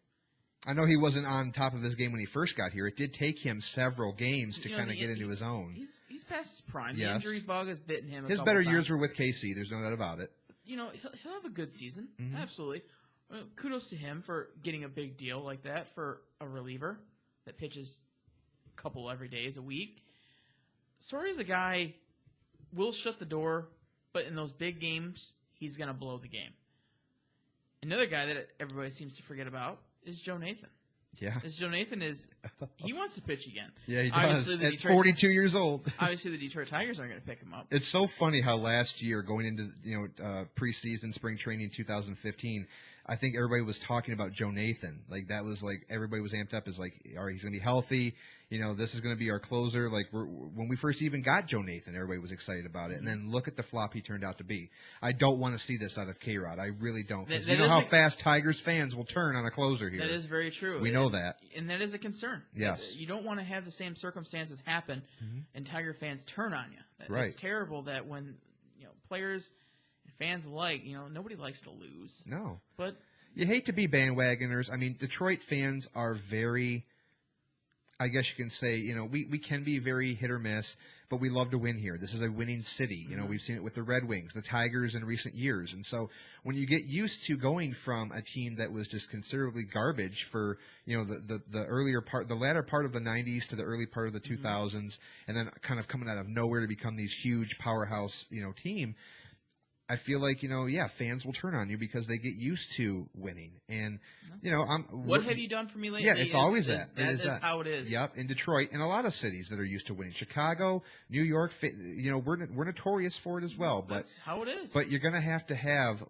I know he wasn't on top of his game when he first got here. It did take him several games to kind of get into his own. He's past his prime. Yes. The injury bug has bitten him. His better years were with KC. There's no doubt about it. He'll have a good season. Mm-hmm. Absolutely. Kudos to him for getting a big deal like that for a reliever that pitches a couple every day a week. Soria's a guy, will shut the door, but in those big games, he's going to blow the game. Another guy that everybody seems to forget about is Joe Nathan. Yeah. Joe Nathan he wants to pitch again. Yeah, he does. At 42 years old. Obviously, the Detroit Tigers aren't going to pick him up. It's so funny how last year, going into preseason, spring training 2015, I think everybody was talking about Joe Nathan. Like, that was like, everybody was amped up as like, all right, he's going to be healthy. This is going to be our closer. Like, when we first even got Joe Nathan, everybody was excited about it. And then look at the flop he turned out to be. I don't want to see this out of K-Rod. I really don't. Because you know how fast Tigers fans will turn on a closer here. That is very true. We know that. And that is a concern. Yes. You don't want to have the same circumstances happen and Tiger fans turn on you. Right. It's terrible that when players and fans alike, nobody likes to lose. No. But you hate to be bandwagoners. I mean, Detroit fans are very, I guess you can say, we can be very hit or miss, but we love to win here. This is a winning city. We've seen it with the Red Wings, the Tigers in recent years. And so when you get used to going from a team that was just considerably garbage for, the earlier part, the latter part of the 90s to the early part of the 2000s, and then kind of coming out of nowhere to become these huge powerhouse, team, I feel like, fans will turn on you because they get used to winning. And, what have you done for me lately? Yeah, it's always that. That is how it is. Yep, in Detroit and a lot of cities that are used to winning. Chicago, New York, we're notorious for it as well. But that's how it is. But you're going to have,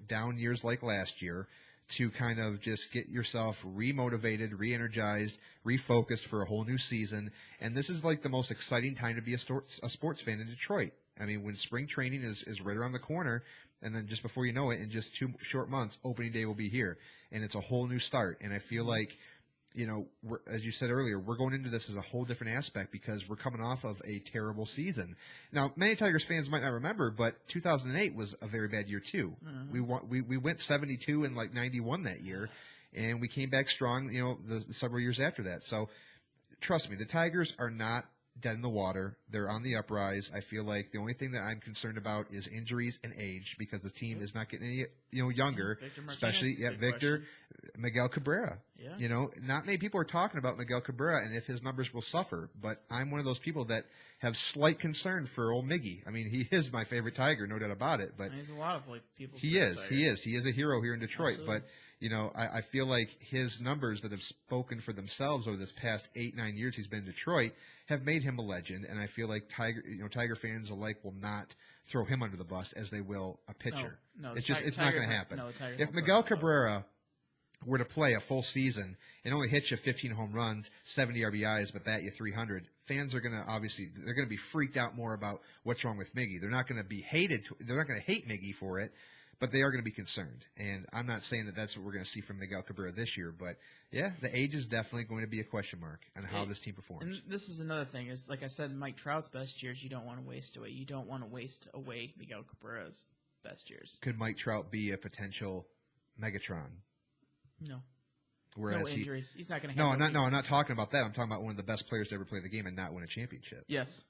down years like last year to kind of just get yourself remotivated, re-energized, refocused for a whole new season. And this is like the most exciting time to be a sports fan in Detroit. I mean, when spring training is right around the corner, and then just before you know it, in just 2 short months, opening day will be here, and it's a whole new start. And I feel like as you said earlier, we're going into this as a whole different aspect because we're coming off of a terrible season. Now, many Tigers fans might not remember, but 2008 was a very bad year too. Mm-hmm. We went 72 and like 91 that year, and we came back strong. The several years after that. So, trust me, the Tigers are not dead in the water. They're on the uprise. I feel like the only thing that I'm concerned about is injuries and age because the team is not getting any younger. Especially Victor, Miguel Cabrera. Yeah. Not many people are talking about Miguel Cabrera and if his numbers will suffer, but I'm one of those people that have slight concern for old Miggy. I mean, he is my favorite Tiger, no doubt about it. But he's a lot of people. He is a hero here in Detroit. Absolutely. But I feel like his numbers that have spoken for themselves over this past 8-9 years he's been in Detroit have made him a legend, and I feel like Tiger fans alike will not throw him under the bus as they will a pitcher. No, it's not going to happen. If Miguel Cabrera were to play a full season and only hit you 15 home runs, 70 RBIs, but bat you 300, fans are going to be freaked out more about what's wrong with Miggy. They're not going to be they're not going to hate Miggy for it, but they are going to be concerned. And I'm not saying that that's what we're going to see from Miguel Cabrera this year, but yeah, the age is definitely going to be a question mark on how this team performs. And this is another thing is, like I said, Mike Trout's best years, you don't want to waste away. You don't want to waste away Miguel Cabrera's best years. Could Mike Trout be a potential Megatron? No. Whereas no injuries. He's not going to. No, I'm not talking about that. I'm talking about one of the best players to ever play the game and not win a championship. Yes.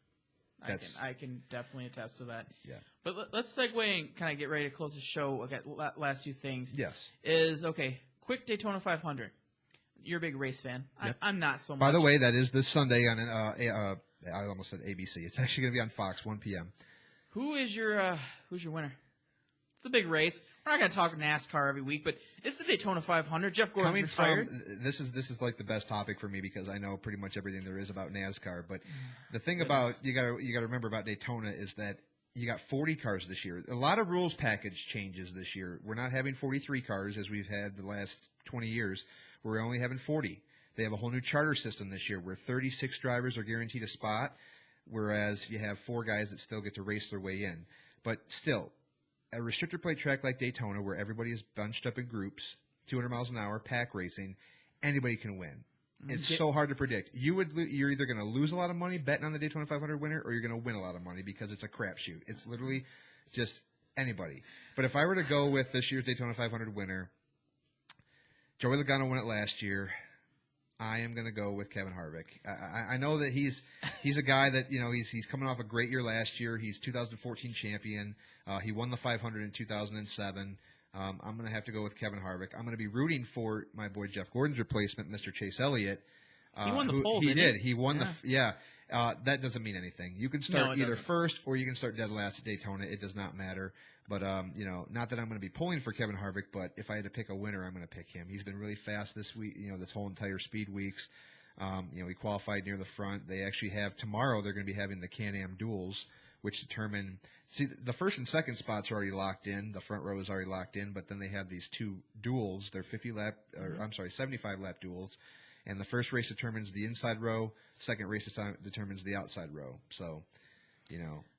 I can definitely attest to that. Yeah. But let's segue and kind of get ready to close the show. I got last two things. Yes. Quick Daytona 500. You're a big race fan. Yep. I'm not so much. By the way, that is this Sunday on I almost said ABC. It's actually going to be on Fox, 1 p.m. Who's your winner? It's a big race. We're not going to talk NASCAR every week, but it's the Daytona 500. Jeff Gordon's retired. This is like the best topic for me because I know pretty much everything there is about NASCAR. But the thing about you got to remember about Daytona is that you got 40 cars this year. A lot of rules package changes this year. We're not having 43 cars as we've had the last 20 years. We're only having 40. They have a whole new charter system this year where 36 drivers are guaranteed a spot, whereas you have 4 guys that still get to race their way in. But still, a restrictor plate track like Daytona where everybody is bunched up in groups, 200 miles an hour, pack racing, anybody can win. It's so hard to predict. You're either going to lose a lot of money betting on the Daytona 500 winner or you're going to win a lot of money because it's a crapshoot. It's literally just anybody. But if I were to go with this year's Daytona 500 winner, Joey Logano won it last year. I am going to go with Kevin Harvick. I know that he's a guy that he's coming off a great year last year. He's 2014 champion. He won the 500 in 2007. I'm going to have to go with Kevin Harvick. I'm going to be rooting for my boy Jeff Gordon's replacement, Mr. Chase Elliott. He won the pole. He did. He won that doesn't mean anything. You can start either first or you can start dead last at Daytona. It does not matter. But, not that I'm going to be pulling for Kevin Harvick, but if I had to pick a winner, I'm going to pick him. He's been really fast this week, this whole entire speed weeks. He qualified near the front. They actually have tomorrow, they're going to be having the Can-Am duels, which determine, the first and second spots are already locked in. The front row is already locked in, but then they have these 2 duels. They're 75 lap duels. And the first race determines the inside row. Second race determines the outside row. So,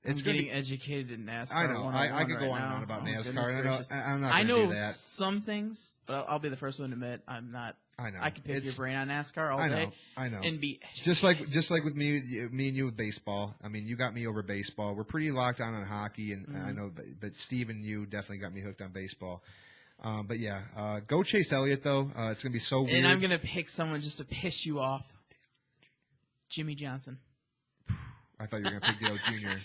it's getting educated in NASCAR. I know. I could go on and on about NASCAR. I'm not going to do that. Some things, but I'll be the first one to admit I'm not. I know. I can pick your brain on NASCAR all day. I know. And be just like with me and you with baseball. I mean, you got me over baseball. We're pretty locked on hockey, and I know, but Steve and you definitely got me hooked on baseball. But yeah, go Chase Elliott though. It's gonna be so weird. And I'm gonna pick someone just to piss you off. Jimmy Johnson. I thought you were going to pick Dale Jr.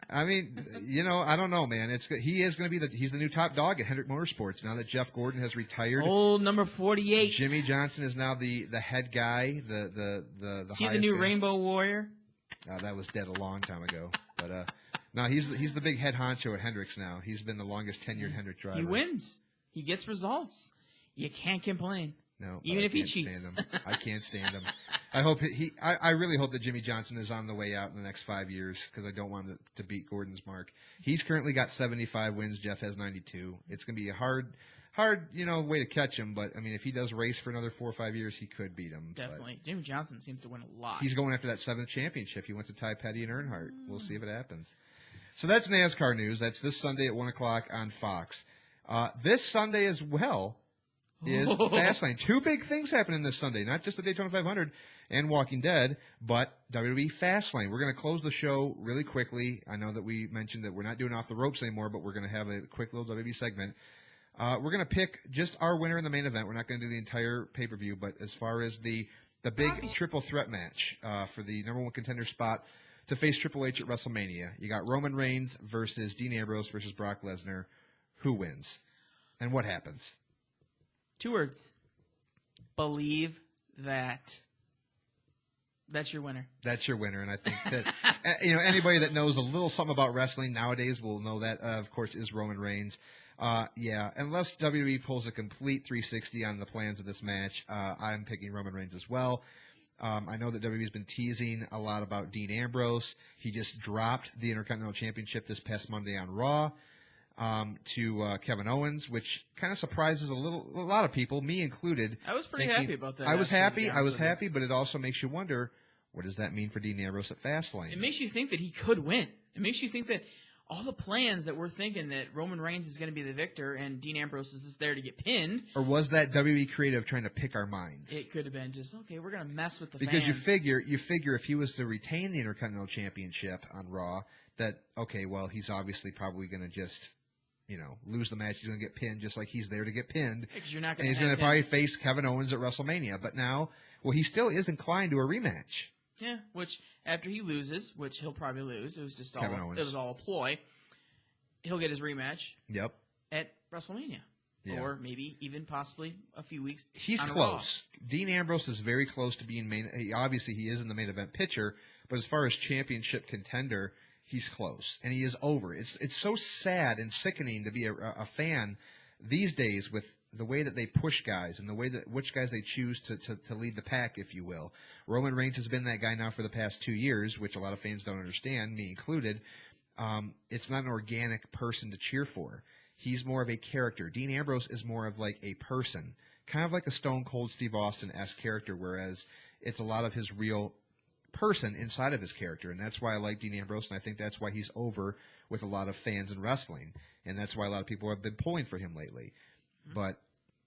I mean, I don't know, man. He is going to be he's the new top dog at Hendrick Motorsports now that Jeff Gordon has retired. Old number 48. Jimmy Johnson is now the head guy. See the new Rainbow Warrior? That was dead a long time ago. But no, he's the big head honcho at Hendricks now. He's been the longest tenured Hendrick driver. He wins. He gets results. You can't complain. No, even if he cheats. I can't stand him. I really hope that Jimmy Johnson is on the way out in the next 5 years because I don't want him to beat Gordon's mark. He's currently got 75 wins. Jeff has 92. It's going to be a hard way to catch him. But I mean, if he does race for another 4 or 5 years, he could beat him. Definitely. But Jimmy Johnson seems to win a lot. He's going after that 7th championship. He wants to tie Petty and Earnhardt. We'll see if it happens. So that's NASCAR news. That's this Sunday at 1 o'clock on Fox. This Sunday as well, is Fastlane. Two big things happening this Sunday, not just the Daytona 500 and Walking Dead, but WWE Fastlane. We're going to close the show really quickly. I know that we mentioned that we're not doing Off the Ropes anymore, but we're going to have a quick little WWE segment. We're going to pick just our winner in the main event. We're not going to do the entire pay-per-view, but as far as the big triple threat match for the number one contender spot to face Triple H at WrestleMania, you got Roman Reigns versus Dean Ambrose versus Brock Lesnar. Who wins? And what happens? 2 words. Believe that. That's your winner. That's your winner, and I think that anybody that knows a little something about wrestling nowadays will know that, of course, is Roman Reigns. Unless WWE pulls a complete 360 on the plans of this match, I'm picking Roman Reigns as well. I know that WWE's been teasing a lot about Dean Ambrose. He just dropped the Intercontinental Championship this past Monday on Raw to Kevin Owens, which kind of surprises a lot of people, me included. I was pretty happy about that. I was happy, but it also makes you wonder, what does that mean for Dean Ambrose at Fastlane? It makes you think that he could win. It makes you think that all the plans that we're thinking that Roman Reigns is going to be the victor and Dean Ambrose is just there to get pinned. Or was that WWE creative trying to pick our minds? It could have been just, okay, we're going to mess with the because fans. you figure if he was to retain the Intercontinental Championship on Raw, that, okay, well, he's obviously probably going to just, lose the match. He's going to get pinned just like he's there to get pinned. Because you're not and he's going to probably face Kevin Owens at WrestleMania. But now, he still is inclined to a rematch. Yeah, which after he loses, which he'll probably lose, it was just Kevin Owens. It was all a ploy. He'll get his rematch. Yep. At WrestleMania. Yeah. Or maybe even possibly a few weeks. He's close. Raw. Dean Ambrose is very close to being obviously he is in the main event picture, but as far as championship contender, he's close, and he is over. It's so sad and sickening to be a fan these days with the way that they push guys and the way that which guys they choose to lead the pack, if you will. Roman Reigns has been that guy now for the past 2 years, which a lot of fans don't understand, me included. It's not an organic person to cheer for. He's more of a character. Dean Ambrose is more of like a person, kind of like a Stone Cold Steve Austin-esque character, whereas it's a lot of his real person inside of his character, and that's why I like Dean Ambrose, and I think that's why he's over with a lot of fans in wrestling, and that's why a lot of people have been pulling for him lately. Mm-hmm. But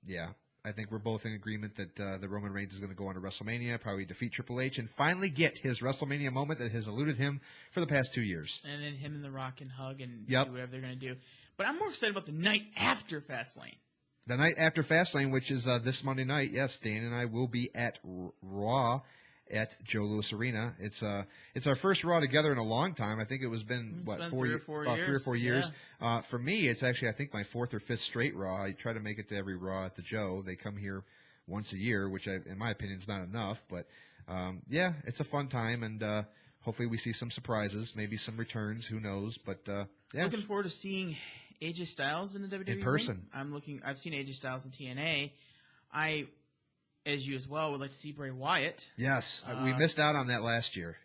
yeah, I think we're both in agreement that the Roman Reigns is going to go on to WrestleMania, probably defeat Triple H, and finally get his WrestleMania moment that has eluded him for the past 2 years. And then him and The Rock can hug and do whatever they're going to do. But I'm more excited about the night after Fastlane. The night after Fastlane, which is this Monday night. Yes, Dan and I will be at Raw at Joe Louis Arena. It's our first Raw together in a long time. I think it was been about 3 or 4 years. Yeah. For me, it's actually I think my 4th or 5th straight Raw. I try to make it to every Raw at the Joe. They come here once a year, which in my opinion is not enough. But yeah, it's a fun time, and hopefully we see some surprises, maybe some returns. Who knows? But yeah, looking forward to seeing AJ Styles in the WWE in person. Ring. I've seen AJ Styles in TNA. I, as you as well, would like to see Bray Wyatt. Yes, we missed out on that last year.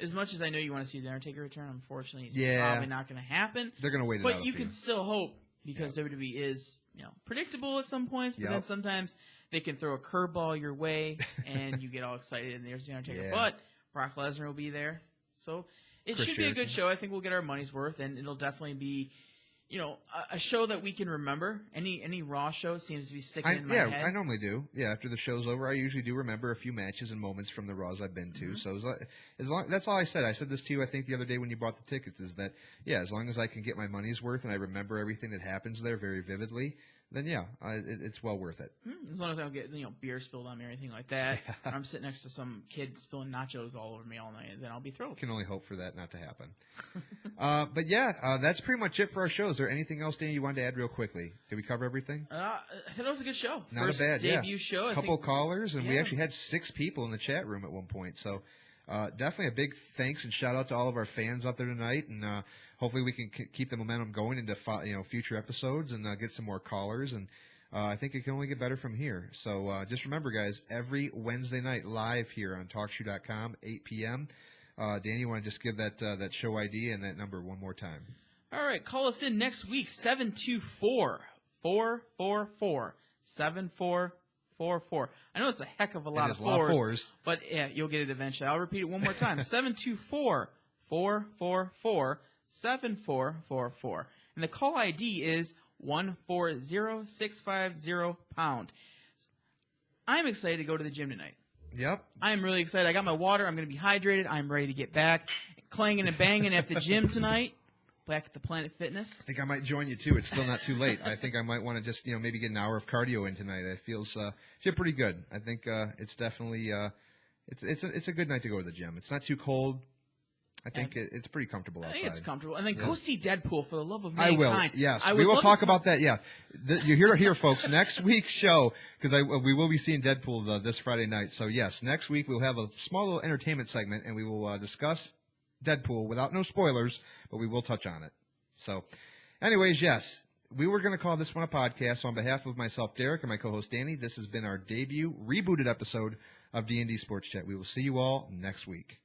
As much as I know you want to see The Undertaker return, unfortunately, it's probably not going to happen. They're going to wait it out. But you can still hope, because WWE is predictable at some points, but then sometimes they can throw a curveball your way, and you get all excited, and there's The Undertaker. Yeah. But Brock Lesnar will be there. So it should be a good show. I think we'll get our money's worth, and it'll definitely be a show that we can remember. Any Raw show seems to be sticking in my head. I normally do. Yeah, after the show's over, I usually do remember a few matches and moments from the Raws I've been to. Mm-hmm. So as long that's all I said. I said this to you, I think, the other day when you bought the tickets, is that, as long as I can get my money's worth and I remember everything that happens there very vividly, then it's well worth it. As long as I don't get beer spilled on me or anything like that, or I'm sitting next to some kid spilling nachos all over me all night, then I'll be thrilled. Can only hope for that not to happen. But that's pretty much it for our show. Is there anything else, Dan, you wanted to add real quickly? Did we cover everything? I thought it was a good show. Not First a bad debut show. A couple callers, and we actually had 6 people in the chat room at one point. So definitely a big thanks and shout out to all of our fans out there tonight, and hopefully we can keep the momentum going into future episodes and get some more callers. And I think it can only get better from here. So just remember, guys, every Wednesday night live here on TalkShoe.com, 8 p.m. Dan, you want to just give that show ID and that number one more time? All right, call us in next week, 724-444-7444. I know it's a heck of a lot of fours, but you'll get it eventually. I'll repeat it one more time, 724-444-7444. And the call ID is 140-650-POUND. I'm excited to go to the gym tonight. Yep. I'm really excited. I got my water. I'm going to be hydrated. I'm ready to get back. Clanging and banging at the gym tonight. Back at the Planet Fitness. I think I might join you too. It's still not too late. I think I might want to just maybe get an hour of cardio in tonight. I feel pretty good. I think it's definitely it's a good night to go to the gym. It's not too cold. I think it's pretty comfortable outside. I think it's comfortable. And then go see Deadpool for the love of I mankind. will. Yes, we will talk about that. Yeah, you hear it here, folks. Next week's show, because we will be seeing Deadpool this Friday night. So yes, next week we'll have a small little entertainment segment, and we will discuss Deadpool without no spoilers, but we will touch on it. So, anyways, yes, we were going to call this one a podcast. So on behalf of myself, Derek, and my co-host Danny, this has been our debut rebooted episode of D&D Sports Chat. We will see you all next week.